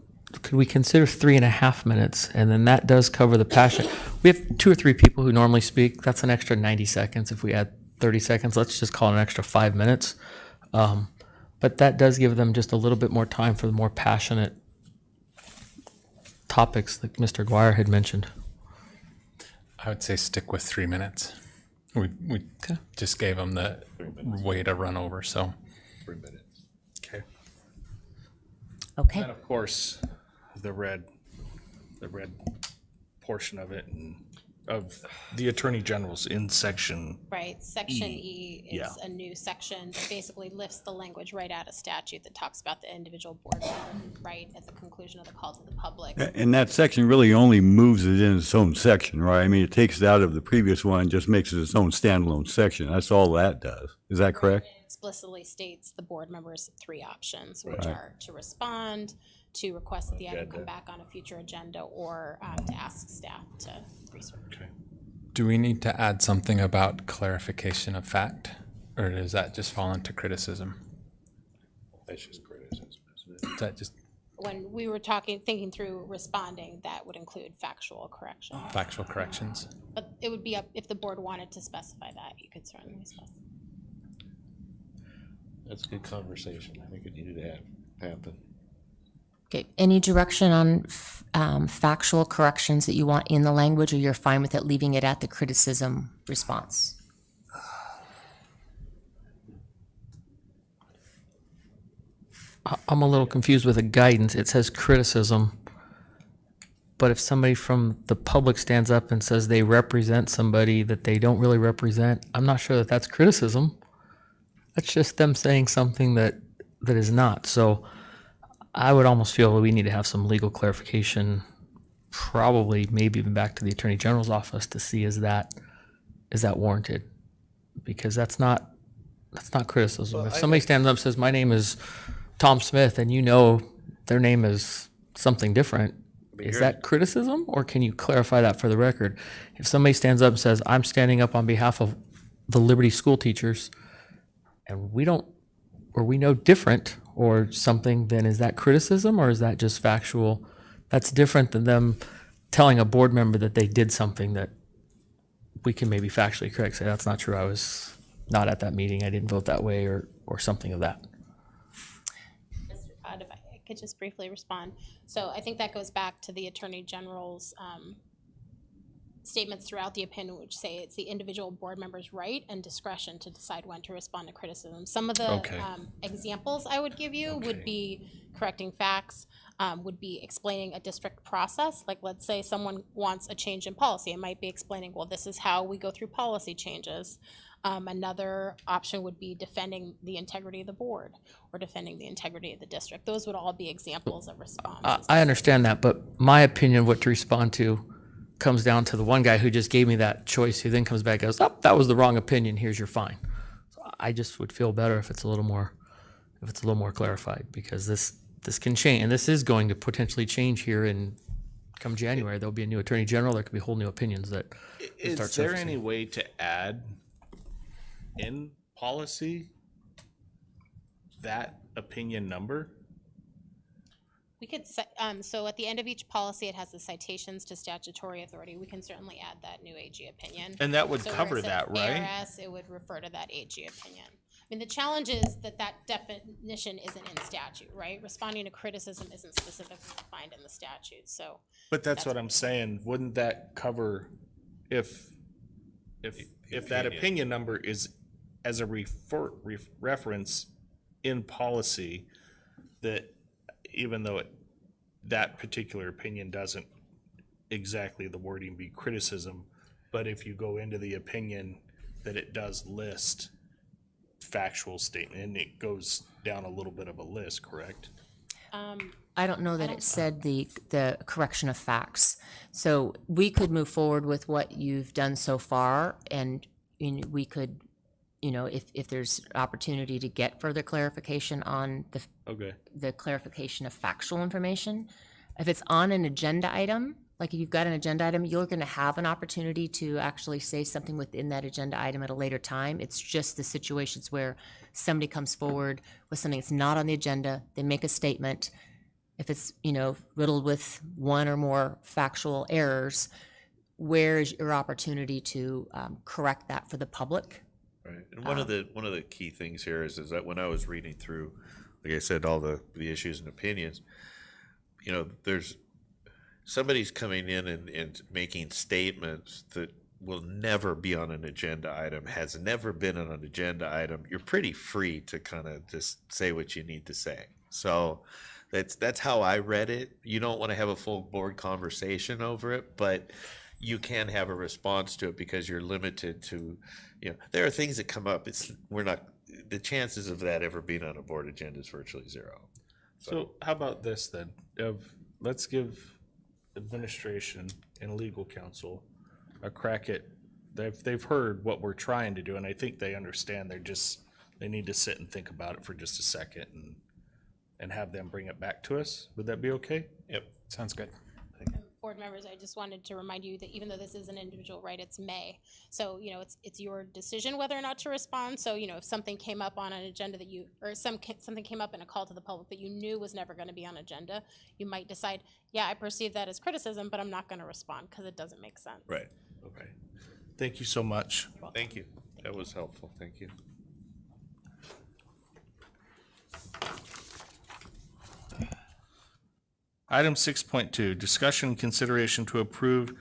could we consider 3.5 minutes? And then that does cover the passion. We have 2 or 3 people who normally speak. That's an extra 90 seconds. If we add 30 seconds, let's just call it an extra 5 minutes. But that does give them just a little bit more time for the more passionate topics like Mr. Aguirre had mentioned. I would say stick with 3 minutes. We just gave them the way to run over, so. 3 minutes. Okay. Okay. And of course, the red portion of it and of the Attorney General's in section. Right, section E yeah. is a new section that basically lifts the language right out of statute that talks about the individual board member, right, at the conclusion of the call to the public. And that section really only moves it in its own section, right? I mean, it takes it out of the previous one and just makes it its own standalone section. That's all that does. Is that correct? explicitly states the board members' three options, which are to respond, to request that the item come back on a future agenda, or to ask staff to research. Okay. Do we need to add something about clarification of fact, or does that just fall into criticism? That's just criticism, isn't it? Is that just When we were thinking through responding, that would include factual correction. factual corrections? But it would be up, if the board wanted to specify that, you could certainly specify. That's a good conversation. I think it needed to happen. Okay, any direction on factual corrections that you want in the language, or you're fine with it, leaving it at the criticism response? I'm a little confused with the guidance. It says criticism, but if somebody from the public stands up and says they represent somebody that they don't really represent, I'm not sure that that's criticism. That's just them saying something that is not. So I would almost feel that we need to have some legal clarification, probably maybe even back to the Attorney General's office to see is that warranted? Because that's not criticism. If somebody stands up and says, my name is Tom Smith, and you know their name is something different, is that criticism, or can you clarify that for the record? If somebody stands up and says, I'm standing up on behalf of the Liberty school teachers, and we know different or something, then is that criticism, or is that just factual? That's different than them telling a board member that they did something that we can maybe factually correct, say that's not true, I was not at that meeting, I didn't vote that way, or something of that. If I could just briefly respond. So I think that goes back to the Attorney General's statements throughout the opinion, which say it's the individual board member's right and discretion to decide when to respond to criticism. Some of the Okay. Examples I would give you would be correcting facts, would be explaining a district process. Like, let's say someone wants a change in policy. It might be explaining, well, this is how we go through policy changes. Another option would be defending the integrity of the board or defending the integrity of the district. Those would all be examples of responses. I understand that, but my opinion of what to respond to comes down to the one guy who just gave me that choice, who then comes back and goes, oh, that was the wrong opinion, here's your fine. So I just would feel better if it's a little more clarified, because this can change, and this is going to potentially change here in come January. There'll be a new Attorney General, there could be whole new opinions that Is start there surfacing. any way to add in policy that opinion number? We could, so at the end of each policy, it has the citations to statutory authority. We can certainly add that new AG opinion. And that would So where cover it says that, right? ARS, it would refer to that AG opinion. I mean, the challenge is that definition isn't in statute, right? Responding to criticism isn't specifically defined in the statute, so. But that's what I'm saying. Wouldn't that cover if that opinion number is as a reference in policy, that even though that particular opinion doesn't exactly the wording be criticism, but if you go into the opinion that it does list factual statement and it goes down a little bit of a list, correct? I don't know that it said the correction of facts. So we could move forward with what you've done so far, and we could, if there's opportunity to get further clarification on Okay. the clarification of factual information. If it's on an agenda item, like if you've got an agenda item, you're going to have an opportunity to actually say something within that agenda item at a later time. It's just the situations where somebody comes forward with something that's not on the agenda, they make a statement. If it's, riddled with one or more factual errors, where is your opportunity to correct that for the public? Right, and one of the key things here is that when I was reading through, like I said, all the issues and opinions, there's somebody's coming in and making statements that will never be on an agenda item, has never been on an agenda item. You're pretty free to kind of just say what you need to say. So that's how I read it. You don't want to have a full board conversation over it, but you can have a response to it because you're limited to, there are things that come up. The chances of that ever being on a board agenda is virtually zero. So how about this then? Let's give administration and legal counsel a crack at, they've heard what we're trying to do, and I think they understand. They're just they need to sit and think about it for just a second and have them bring it back to us. Would that be okay? Yep, sounds good. Board members, I just wanted to remind you that even though this is an individual right, it's May. So, it's your decision whether or not to respond. So, if something came up on an agenda that something came up in a call to the public that you knew was never going to be on agenda, you might decide, yeah, I perceive that as criticism, but I'm not going to respond because it doesn't make sense. Right. Okay. Thank you so much. Thank you. That was helpful. Thank you. Item 6.2, discussion and consideration to approve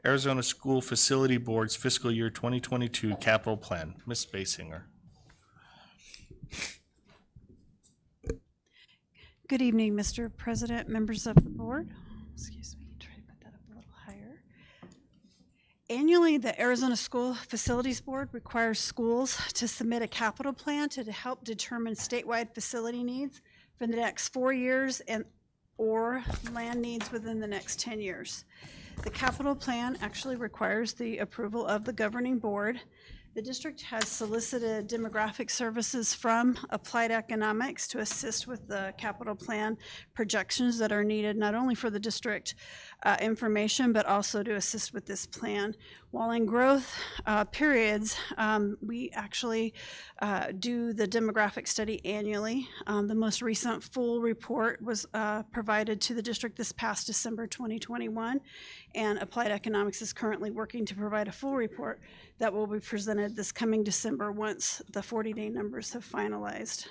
Arizona School Facility Board's fiscal year 2022 capital plan. Ms. Basinger. Good evening, Mr. President, members of the board. Excuse me, try to put that up a little higher. Annually, the Arizona School Facilities Board requires schools to submit a capital plan to help determine statewide facility needs for the next 4 years or land needs within the next 10 years. The capital plan actually requires the approval of the governing board. The district has solicited demographic services from Applied Economics to assist with the capital plan projections that are needed not only for the district information, but also to assist with this plan. While in growth periods, we actually do the demographic study annually. The most recent full report was provided to the district this past December 2021, and Applied Economics is currently working to provide a full report that will be presented this coming December once the 40-day numbers have finalized.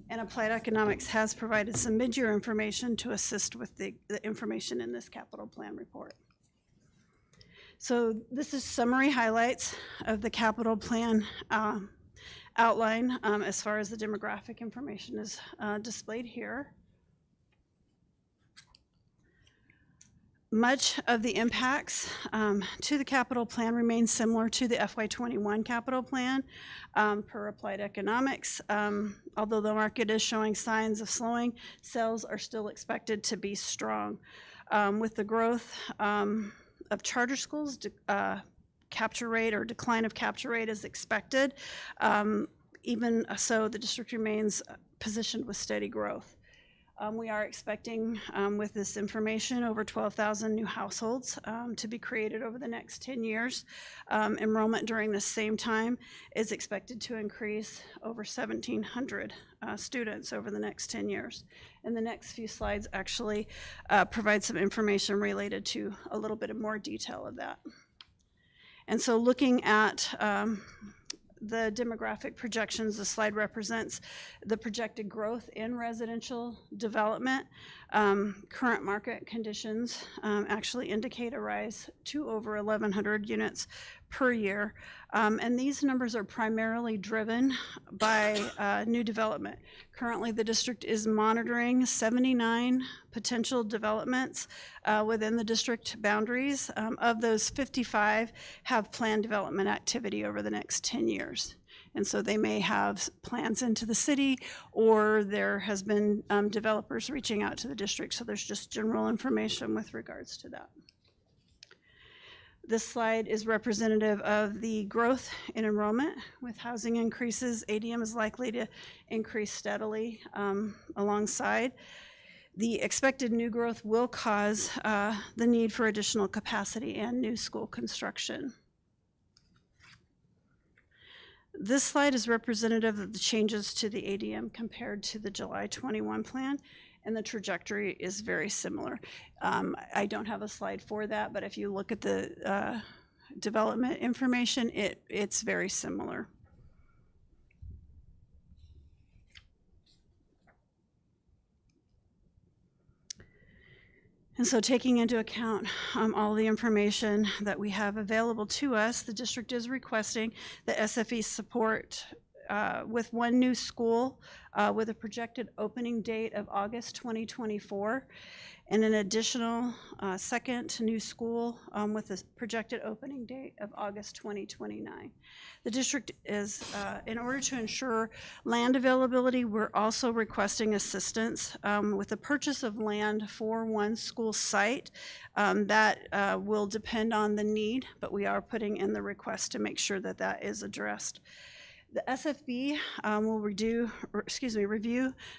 And Applied Economics has provided some mid-year information to assist with the information in this capital plan report. So this is summary highlights of the capital plan outline as far as the demographic information is displayed here. Much of the impacts to the capital plan remain similar to the FY21 capital plan per Applied Economics. Although the market is showing signs of slowing, sales are still expected to be strong. With the growth of charter schools, capture rate or decline of capture rate is expected. Even so, the district remains positioned with steady growth. We are expecting, with this information, over 12,000 new households to be created over the next 10 years. Enrollment during the same time is expected to increase over 1,700 students over the next 10 years. And the next few slides actually provide some information related to a little bit of more detail of that. And so looking at the demographic projections, the slide represents the projected growth in residential development. Current market conditions actually indicate a rise to over 1,100 units per year. And these numbers are primarily driven by new development. Currently, the district is monitoring 79 potential developments within the district boundaries. Of those, 55 have planned development activity over the next 10 years. And so they may have plans into the city, or there has been developers reaching out to the district. So there's just general information with regards to that. This slide is representative of the growth in enrollment. With housing increases, ADM is likely to increase steadily alongside. The expected new growth will cause the need for additional capacity and new school construction. This slide is representative of the changes to the ADM compared to the July 21 plan, and the trajectory is very similar. I don't have a slide for that, but if you look at the development information, it's very similar. And so taking into account all the information that we have available to us, the district is requesting the SFE support with one new school with a projected opening date of August 2024, and an additional second new school with a projected opening date of August 2029. The district is, in order to ensure land availability, we're also requesting assistance with the purchase of land for one school site. That will depend on the need, but we are putting in the request to make sure that that is addressed. The SFB will review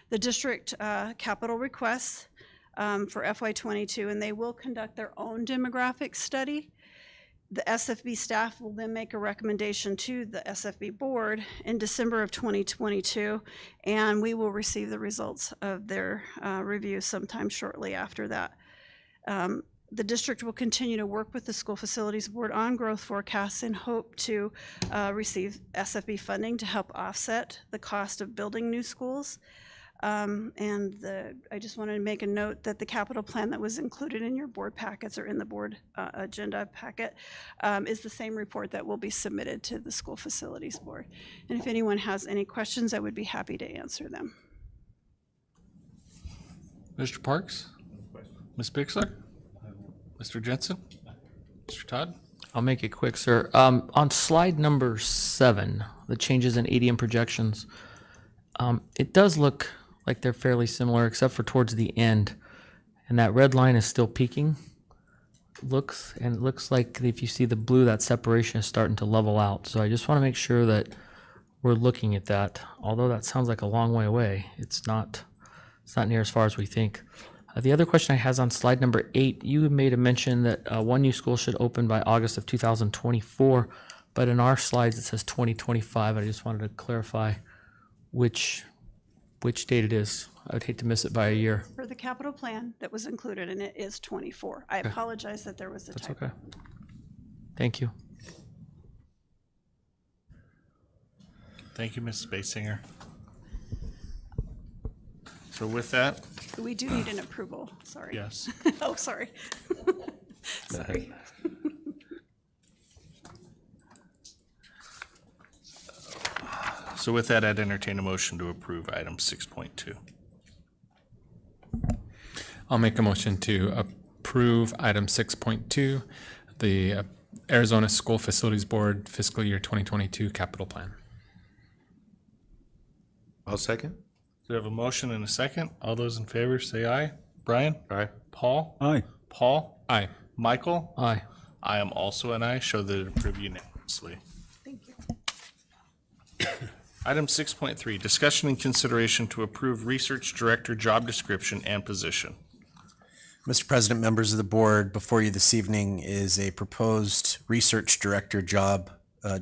the district capital requests for FY22, and they will conduct their own demographic study. The SFB staff will then make a recommendation to the SFB board in December of 2022, and we will receive the results of their review sometime shortly after that. The district will continue to work with the School Facilities Board on growth forecasts and hope to receive SFB funding to help offset the cost of building new schools. I just wanted to make a note that the capital plan that was included in your board packets or in the board agenda packet is the same report that will be submitted to the School Facilities Board. And if anyone has any questions, I would be happy to answer them. Mr. Parks? Ms. Bixler? Mr. Jensen? Mr. Todd? I'll make it quick, sir. On slide number 7, the changes in ADM projections, it does look like they're fairly similar, except for towards the end, and that red line is still peaking. It looks like if you see the blue, that separation is starting to level out. So I just want to make sure that we're looking at that. Although that sounds like a long way away, it's not near as far as we think. The other question I has on slide number 8, you made a mention that one new school should open by August of 2024, but in our slides it says 2025. I just wanted to clarify which date it is. I would hate to miss it by a year. For the capital plan that was included, and it is 24. I apologize that there was a That's typo. okay. Thank you. Thank you, Ms. Basinger. So with that, We do need an approval, sorry. yes. Oh, sorry. Sorry. So with that, I'd entertain a motion to approve item 6.2. I'll make a motion to approve item 6.2, the Arizona School Facilities Board fiscal year 2022 capital plan. I'll second. So we have a motion and a second. All those in favor say aye. Brian? Aye. Paul? Aye. Paul? Aye. Michael? Aye. I am also an aye. Show that it approved unanimously. Thank you. Item 6.3, discussion and consideration to approve research director job description and position. Mr. President, members of the board, before you this evening is a proposed research director job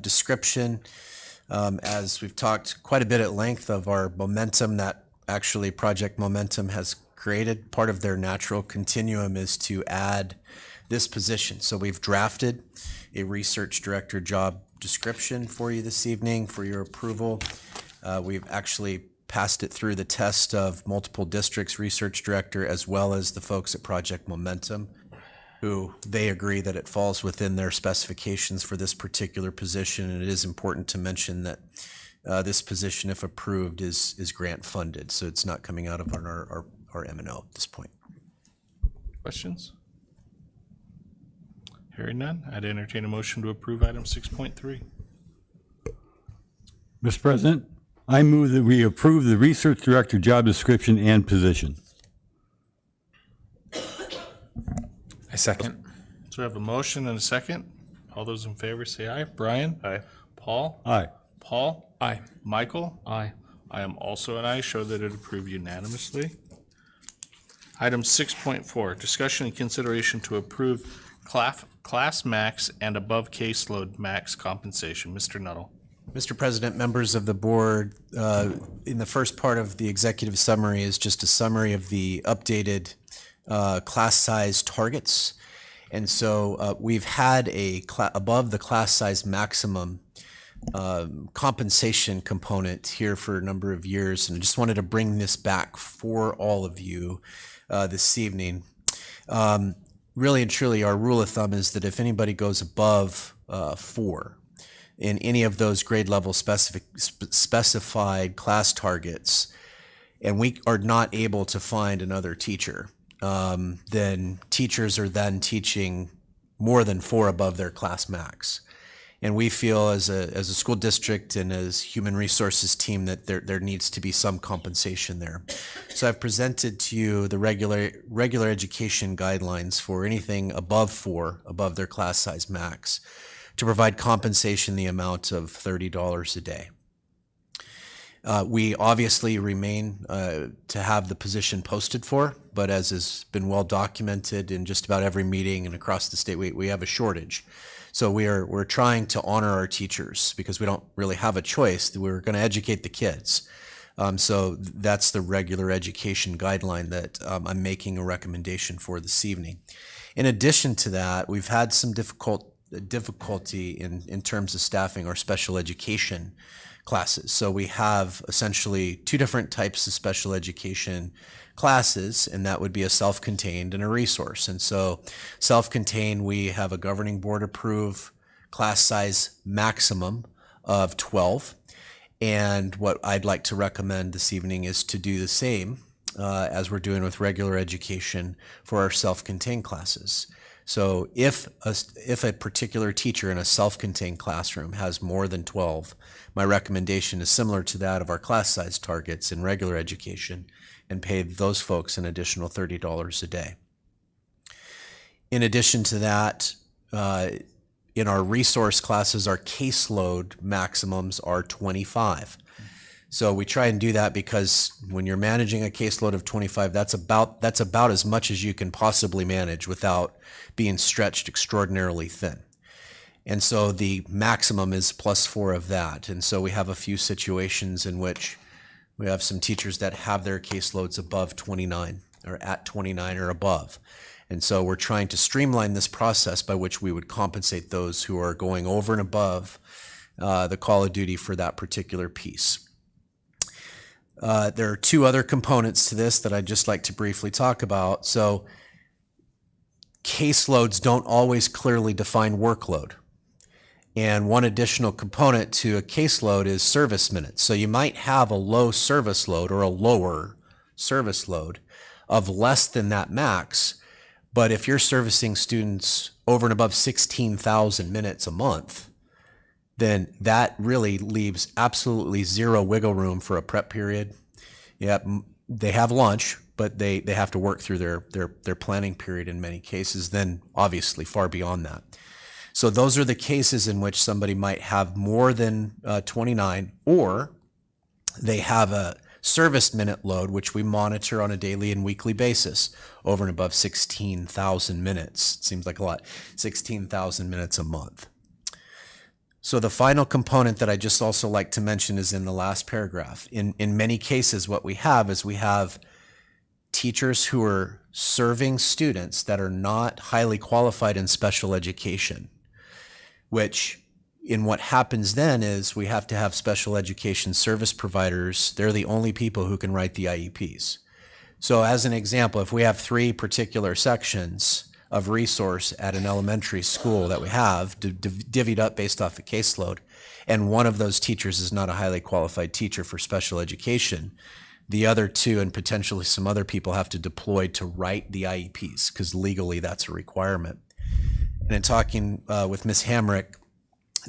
description. As we've talked quite a bit at length of our momentum that actually Project Momentum has created, part of their natural continuum is to add this position. So we've drafted a research director job description for you this evening for your approval. We've actually passed it through the test of multiple districts research director as well as the folks at Project Momentum, who they agree that it falls within their specifications for this particular position. And it is important to mention that this position, if approved, is grant funded. So it's not coming out of our M&O at this point. Questions? Hearing none, I'd entertain a motion to approve item 6.3. Mr. President, I move that we approve the research director job description and position. I second. So we have a motion and a second. All those in favor say aye. Brian? Aye. Paul? Aye. Paul? Aye. Michael? Aye. I am also an aye. Show that it approved unanimously. Item 6.4, discussion and consideration to approve class max and above caseload max compensation. Mr. Nuttall. Mr. President, members of the board, in the first part of the executive summary is just a summary of the updated class size targets. And so we've had a above the class size maximum compensation component here for a number of years. And I just wanted to bring this back for all of you this evening. Really and truly, our rule of thumb is that if anybody goes above 4 in any of those grade level specified class targets, and we are not able to find another teacher, then teachers are then teaching more than 4 above their class max. And we feel as a school district and as human resources team that there needs to be some compensation there. So I've presented to you the regular education guidelines for anything above 4, above their class size max, to provide compensation in the amount of $30 a day. We obviously remain to have the position posted for, but as has been well documented in just about every meeting and across the state, we have a shortage. So we're trying to honor our teachers because we don't really have a choice. We're going to educate the kids. So that's the regular education guideline that I'm making a recommendation for this evening. In addition to that, we've had some difficulty in terms of staffing our special education classes. So we have essentially two different types of special education classes, and that would be a self-contained and a resource. And so self-contained, we have a governing board approved class size maximum of 12. And what I'd like to recommend this evening is to do the same as we're doing with regular education for our self-contained classes. So if a particular teacher in a self-contained classroom has more than 12, my recommendation is similar to that of our class size targets in regular education and pay those folks an additional $30 a day. In addition to that, in our resource classes, our caseload maximums are 25. So we try and do that because when you're managing a caseload of 25, that's about as much as you can possibly manage without being stretched extraordinarily thin. And so the maximum is +4 of that. And so we have a few situations in which we have some teachers that have their caseloads above 29 or at 29 or above. And so we're trying to streamline this process by which we would compensate those who are going over and above the call of duty for that particular piece. There are two other components to this that I'd just like to briefly talk about. So caseloads don't always clearly define workload. And one additional component to a caseload is service minutes. So you might have a low service load or a lower service load of less than that max. But if you're servicing students over and above 16,000 minutes a month, then that really leaves absolutely zero wiggle room for a prep period. Yeah, they have lunch, but they have to work through their planning period in many cases, then obviously far beyond that. So those are the cases in which somebody might have more than 29, or they have a service minute load, which we monitor on a daily and weekly basis, over and above 16,000 minutes. It seems like a lot, 16,000 minutes a month. So the final component that I just also like to mention is in the last paragraph. In many cases, what we have is we have teachers who are serving students that are not highly qualified in special education, which in what happens then is we have to have special education service providers. They're the only people who can write the IEPs. So as an example, if we have 3 particular sections of resource at an elementary school that we have divvied up based off a caseload, and one of those teachers is not a highly qualified teacher for special education, the other 2 and potentially some other people have to deploy to write the IEPs because legally that's a requirement. And in talking with Ms. Hamrick,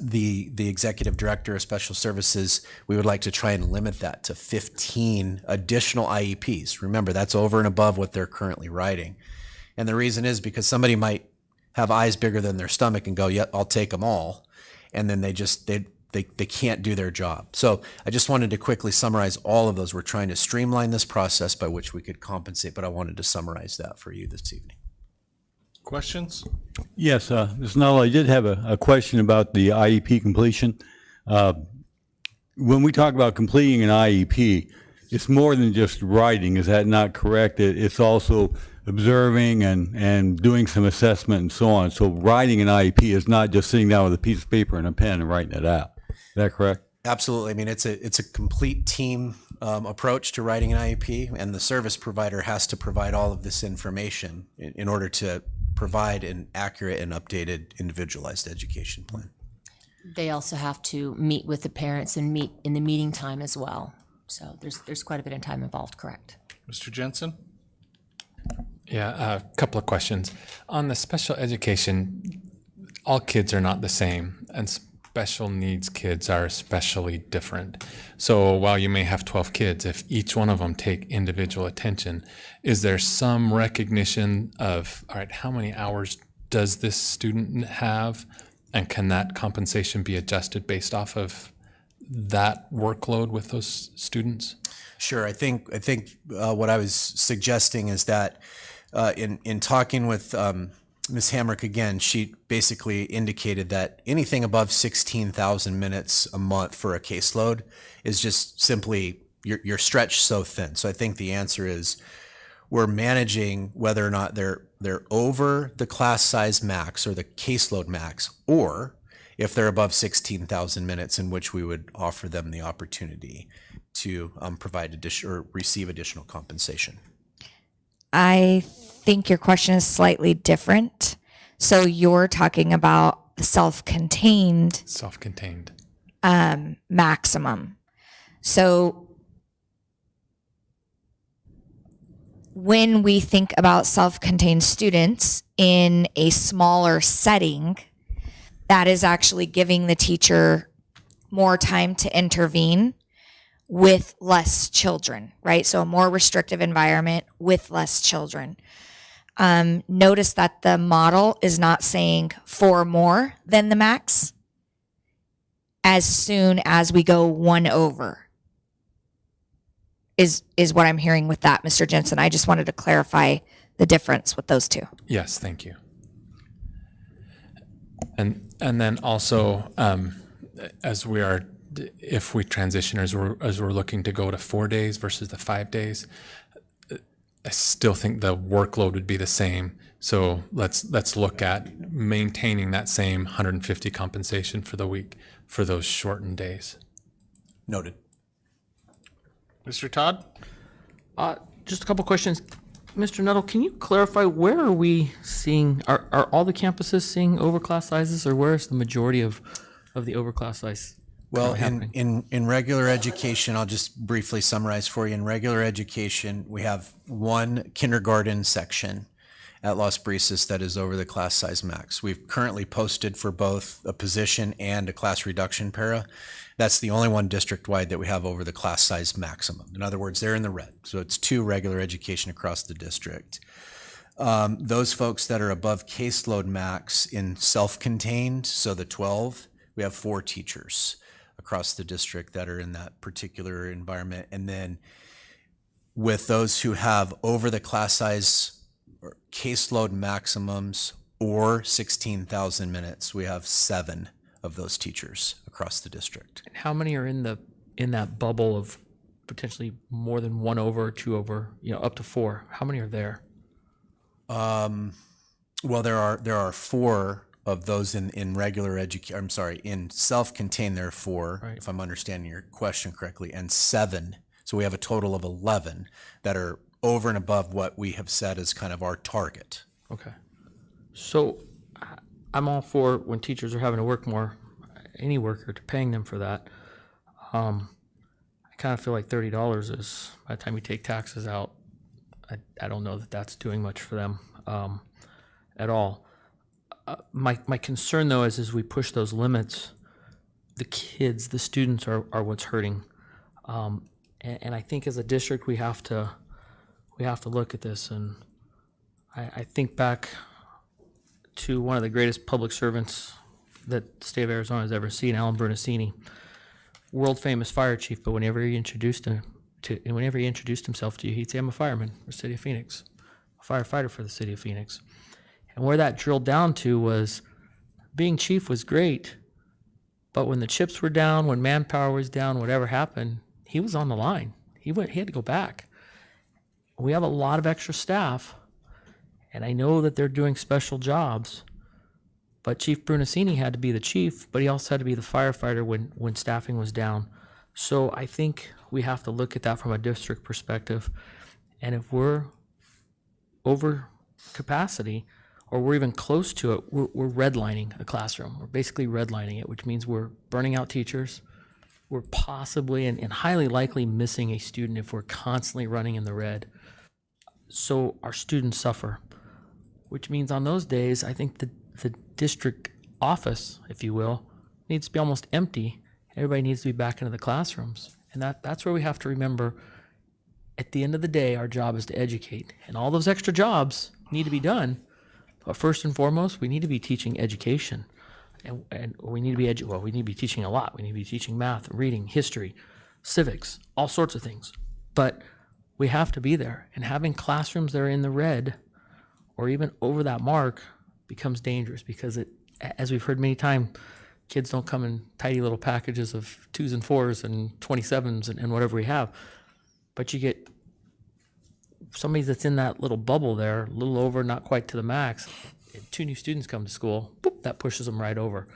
the executive director of special services, we would like to try and limit that to 15 additional IEPs. Remember, that's over and above what they're currently writing. And the reason is because somebody might have eyes bigger than their stomach and go, yeah, I'll take them all. And then they can't do their job. So I just wanted to quickly summarize all of those. We're trying to streamline this process by which we could compensate, but I wanted to summarize that for you this evening. Questions? Yes, Ms. Null, I did have a question about the IEP completion. When we talk about completing an IEP, it's more than just writing. Is that not correct? It's also observing and doing some assessment and so on. So writing an IEP is not just sitting down with a piece of paper and a pen and writing it out. Is that correct? Absolutely. I mean, it's a complete team approach to writing an IEP, and the service provider has to provide all of this information in order to provide an accurate and updated individualized education plan. They also have to meet with the parents and meet in the meeting time as well. So there's quite a bit of time involved, correct? Mr. Jensen? Yeah, a couple of questions. On the special education, all kids are not the same, and special needs kids are especially different. So while you may have 12 kids, if each one of them take individual attention, is there some recognition of, all right, how many hours does this student have? And can that compensation be adjusted based off of that workload with those students? Sure. I think what I was suggesting is that in talking with Ms. Hamrick again, she basically indicated that anything above 16,000 minutes a month for a caseload is just simply you're stretched so thin. So I think the answer is we're managing whether or not they're over the class size max or the caseload max, or if they're above 16,000 minutes, in which we would offer them the opportunity to provide additional or receive additional compensation. I think your question is slightly different. So you're talking about the self-contained Self-contained. maximum. So when we think about self-contained students in a smaller setting, that is actually giving the teacher more time to intervene with less children, right? So a more restrictive environment with less children. Notice that the model is not saying 4 more than the max as soon as we go 1 over. Is what I'm hearing with that, Mr. Jensen. I just wanted to clarify the difference with those two. Yes, thank you. And then also, as we are, if we transition as we're looking to go to 4 days versus the 5 days, I still think the workload would be the same. So let's look at maintaining that same 150 compensation for the week for those shortened days. Noted. Mr. Todd? Just a couple questions. Mr. Nuttall, can you clarify where are we seeing, are all the campuses seeing overclass sizes, or where is the majority of the overclass size? Well, happening? in regular education, I'll just briefly summarize for you. In regular education, we have one kindergarten section at Las Brisas that is over the class size max. We've currently posted for both a position and a class reduction para. That's the only one district-wide that we have over the class size maximum. In other words, they're in the red. So it's 2 regular education across the district. Those folks that are above caseload max in self-contained, so the 12, we have 4 teachers across the district that are in that particular environment. And then with those who have over the class size or caseload maximums or 16,000 minutes, we have 7 of those teachers across the district. How many are in that bubble of potentially more than 1 over or 2 over, up to 4? How many are there? Well, there are 4 of those in regular education. I'm sorry, in self-contained there are 4, Right. if I'm understanding your question correctly, and 7. So we have a total of 11 that are over and above what we have set as kind of our target. Okay. So I'm all for when teachers are having to work more, any worker, to paying them for that. I kind of feel like $30 is, by the time you take taxes out, I don't know that that's doing much for them at all. My concern though is as we push those limits, the kids, the students are what's hurting. And I think as a district we have to look at this. And I think back to one of the greatest public servants that the state of Arizona has ever seen, Alan Bernasini, world famous fire chief. But whenever he introduced himself to you, he'd say, "I'm a fireman for the city of Phoenix, a firefighter for the city of Phoenix." And where that drilled down to was being chief was great, but when the chips were down, when manpower was down, whatever happened, he was on the line. He had to go back. We have a lot of extra staff, and I know that they're doing special jobs, but Chief Brunasini had to be the chief, but he also had to be the firefighter when staffing was down. So I think we have to look at that from a district perspective. And if we're over capacity, or we're even close to it, we're redlining a classroom. We're basically redlining it, which means we're burning out teachers. We're possibly and highly likely missing a student if we're constantly running in the red. So our students suffer, which means on those days, I think the district office, if you will, needs to be almost empty. Everybody needs to be back into the classrooms. And that's where we have to remember, at the end of the day, our job is to educate. And all those extra jobs need to be done. But first and foremost, we need to be teaching education. and we need to be we need to be teaching a lot. We need to be teaching math, reading, history, civics, all sorts of things. But we have to be there, and having classrooms that are in the red or even over that mark becomes dangerous because it, as we've heard many times, kids don't come in tidy little packages of 2s and 4s and 27s and whatever we have. But you get somebody that's in that little bubble there, a little over, not quite to the max. 2 new students come to school, boop, that pushes them right over.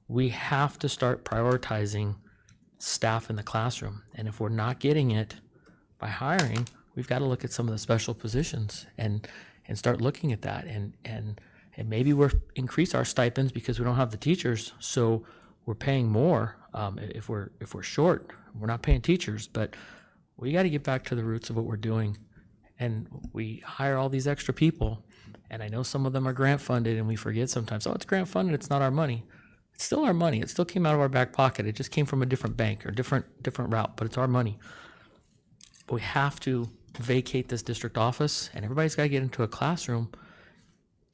We have to start prioritizing staff in the classroom. And if we're not getting it by hiring, we've got to look at some of the special positions and start looking at that. And maybe we're increase our stipends because we don't have the teachers, so we're paying more. If we're short, we're not paying teachers, but we got to get back to the roots of what we're doing. And we hire all these extra people, and I know some of them are grant funded, and we forget sometimes, oh, it's grant funded, it's not our money. It's still our money. It still came out of our back pocket. It just came from a different bank or different route, but it's our money. But we have to vacate this district office, and everybody's got to get into a classroom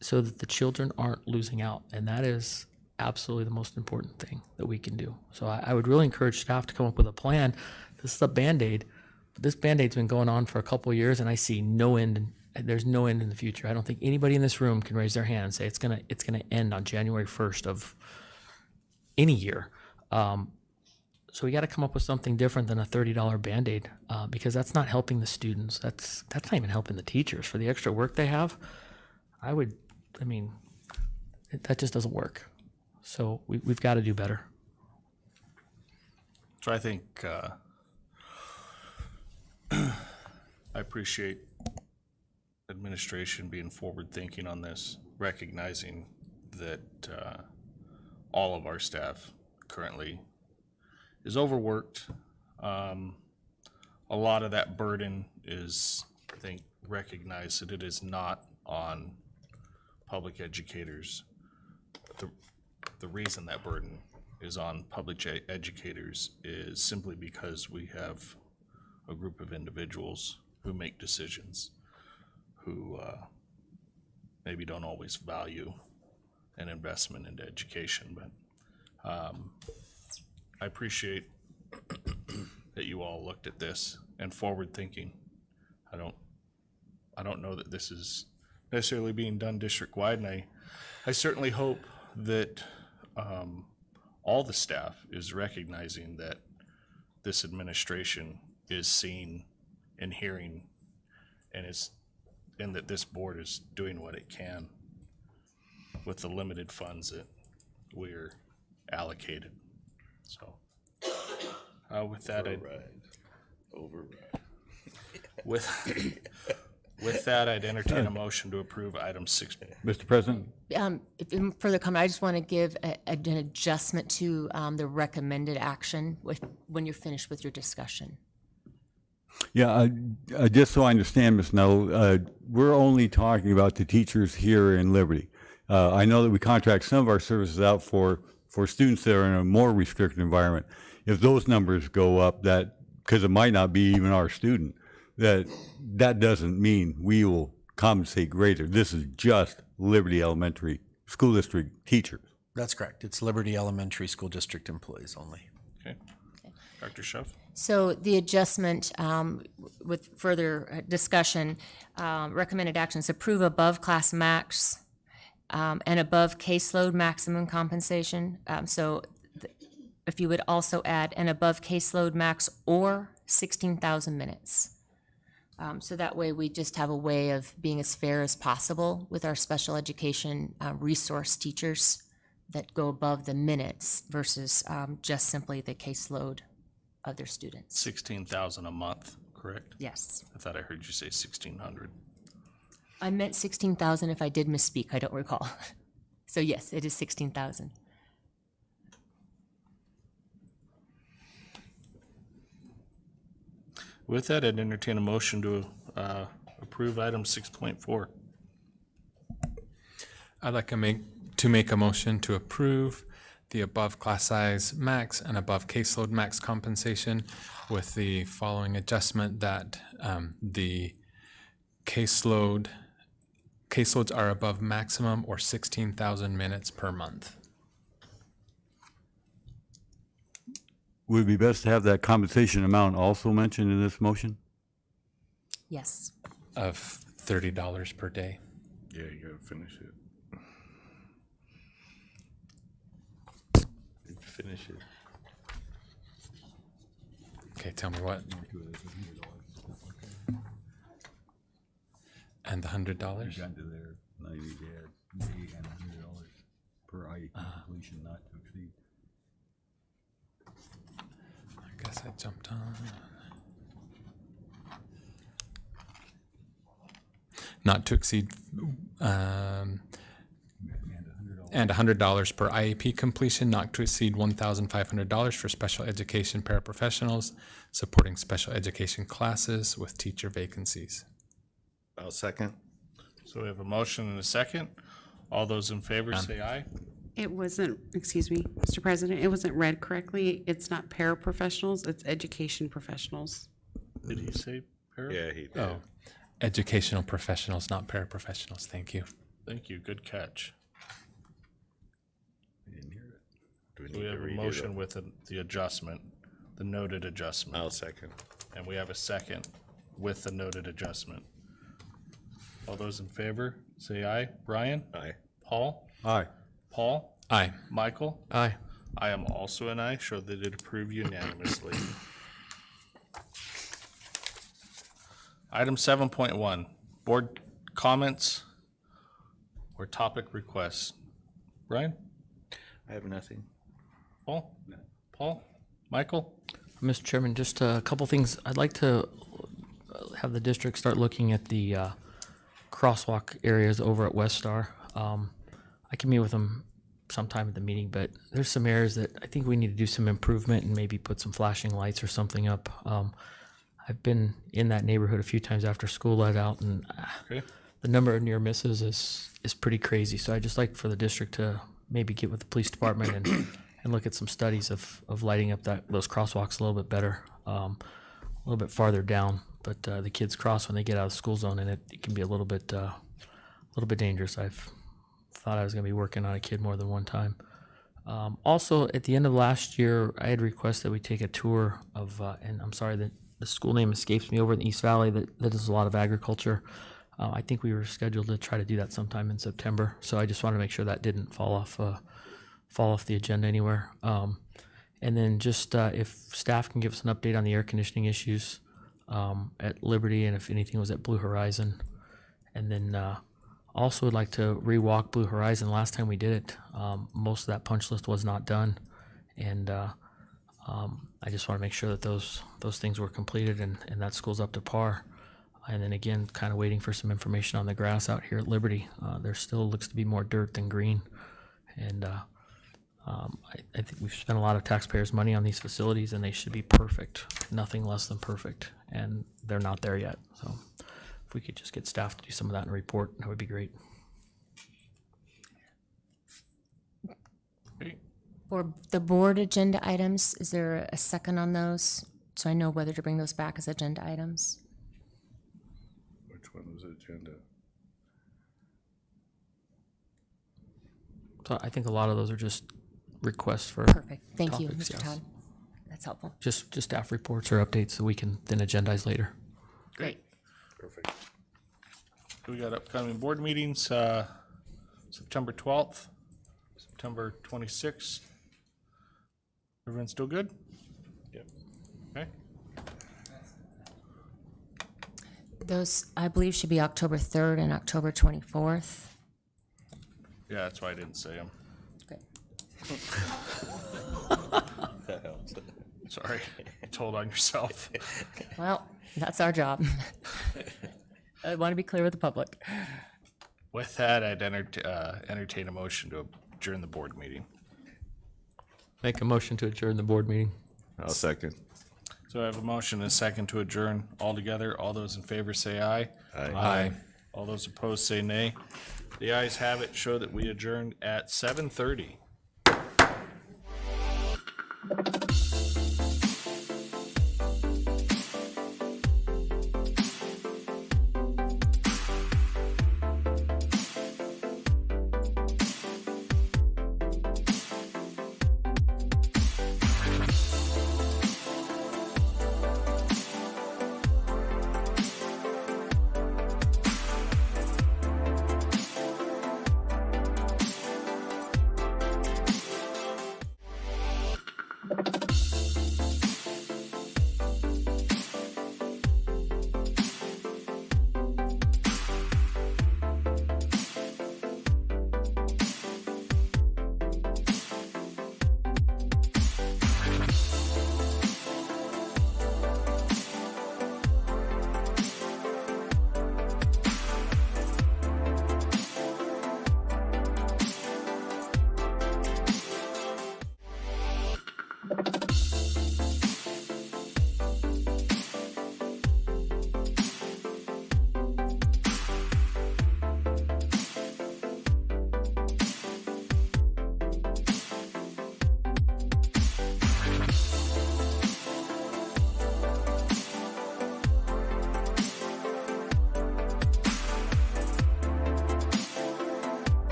so that the children aren't losing out. And that is absolutely the most important thing that we can do. So I would really encourage staff to come up with a plan. This is a Band-Aid. This Band-Aid's been going on for a couple of years, and I see no end. There's no end in the future. I don't think anybody in this room can raise their hand and say it's gonna end on January 1st of any year. So we got to come up with something different than a $30 Band-Aid because that's not helping the students. That's not even helping the teachers for the extra work they have. That just doesn't work. So we've got to do better. So I think I appreciate administration being forward-thinking on this, recognizing that all of our staff currently is overworked. A lot of that burden is, I think, recognize that it is not on public educators. The reason that burden is on public educators is simply because we have a group of individuals who make decisions, who maybe don't always value an investment into education, but I appreciate that you all looked at this and forward thinking. I don't know that this is necessarily being done district wide, and I certainly hope that all the staff is recognizing that this administration is seeing and hearing, and that this board is doing what it can with the limited funds that we're allocated. So with that, with that, I'd entertain a motion to approve item 6. Mr. President? In further comment, I just want to give an adjustment to the recommended action when you're finished with your discussion. Yeah, just so I understand, Ms. Null, we're only talking about the teachers here in Liberty. I know that we contract some of our services out for students that are in a more restricted environment. If those numbers go up, because it might not be even our student, that doesn't mean we will compensate greater. This is just Liberty Elementary School District teachers. That's correct. It's Liberty Elementary School District employees only. Okay. Dr. Schuff? So the adjustment with further discussion, recommended actions, approve above class max and above caseload maximum compensation. If you would also add an above caseload max or 16,000 minutes. So that way we just have a way of being as fair as possible with our special education resource teachers that go above the minutes versus just simply the caseload of their students. 16,000 a month, correct? Yes. I thought I heard you say 1,600. I meant 16,000 if I did misspeak, I don't recall. So yes, it is 16,000. With that, I'd entertain a motion to approve item 6.4. I'd like to make a motion to approve the above class size max and above caseload max compensation with the following adjustment that the caseloads are above maximum or 16,000 minutes per month. would it be best to have that compensation amount also mentioned in this motion? Yes. Of $30 per day. Yeah, you gotta finish it. Finish it. Okay, tell me what. And the $100? Got to there, now you add $80 and $100 per IEP completion not to exceed. I guess I jumped on. Not to exceed, and $100 per IEP completion, not to exceed $1,500 for special education paraprofessionals supporting special education classes with teacher vacancies. I'll second. So we have a motion and a second. All those in favor say aye. It wasn't, excuse me, Mr. President, it wasn't read correctly. It's not paraprofessionals, it's education professionals. Did he say para? Yeah, he did. Oh, educational professionals, not paraprofessionals. Thank you. Thank you, good catch. Do So we have a motion with the adjustment, the noted adjustment. I'll second. And we have a second with the noted adjustment. All those in favor, say aye. Brian? Aye. Paul? Aye. Paul? Aye. Michael? Aye. I am also an aye, so that it approved unanimously. Item 7.1, board comments or topic requests. Brian? I have nothing. Paul? Paul? Michael? Mr. Chairman, just a couple things. I'd like to have the district start looking at the crosswalk areas over at West Star. I can meet with them sometime at the meeting, but there's some areas that I think we need to do some improvement and maybe put some flashing lights or something up. I've been in that neighborhood a few times after school let out, and Okay. the number of near misses is pretty crazy. So I'd just like for the district to maybe get with the police department and look at some studies of lighting up those crosswalks a little bit better, a little bit farther down. But the kids cross when they get out of the school zone, and it can be a little bit dangerous. I've thought I was going to be working on a kid more than one time. Also, at the end of last year, I had requested that we take a tour of, and I'm sorry that the school name escapes me, over in the East Valley that does a lot of agriculture. I think we were scheduled to try to do that sometime in September. So I just wanted to make sure that didn't fall off the agenda anywhere. And then just if staff can give us an update on the air conditioning issues at Liberty, and if anything was at Blue Horizon. And then also would like to rewalk Blue Horizon. Last time we did it, most of that punch list was not done. And I just want to make sure that those things were completed and that school's up to par. And then again, kind of waiting for some information on the grass out here at Liberty. There still looks to be more dirt than green. And I think we've spent a lot of taxpayers' money on these facilities, and they should be perfect, nothing less than perfect. And they're not there yet. So if we could just get staff to do some of that in a report, that would be great. Okay. For the board agenda items, is there a second on those? So I know whether to bring those back as agenda items. Which one was agenda? So I think a lot of those are just requests for Perfect. Thank you, topics, Mr. yes. Todd. That's helpful. Just staff reports or updates that we can then agendize later. Great. Perfect. We got upcoming board meetings, September 12th, September 26th. Everyone still good? Yep. Okay. Those, I believe, should be October 3rd and October 24th. Yeah, that's why I didn't say them. Okay. That helps. Sorry, you told on yourself. Well, that's our job. I want to be clear with the public. With that, I'd entertain a motion to adjourn the board meeting. Make a motion to adjourn the board meeting. I'll second. So I have a motion and a second to adjourn altogether. All those in favor say aye. Aye. All those opposed say nay. The ayes have it, show that we adjourned at 7:30.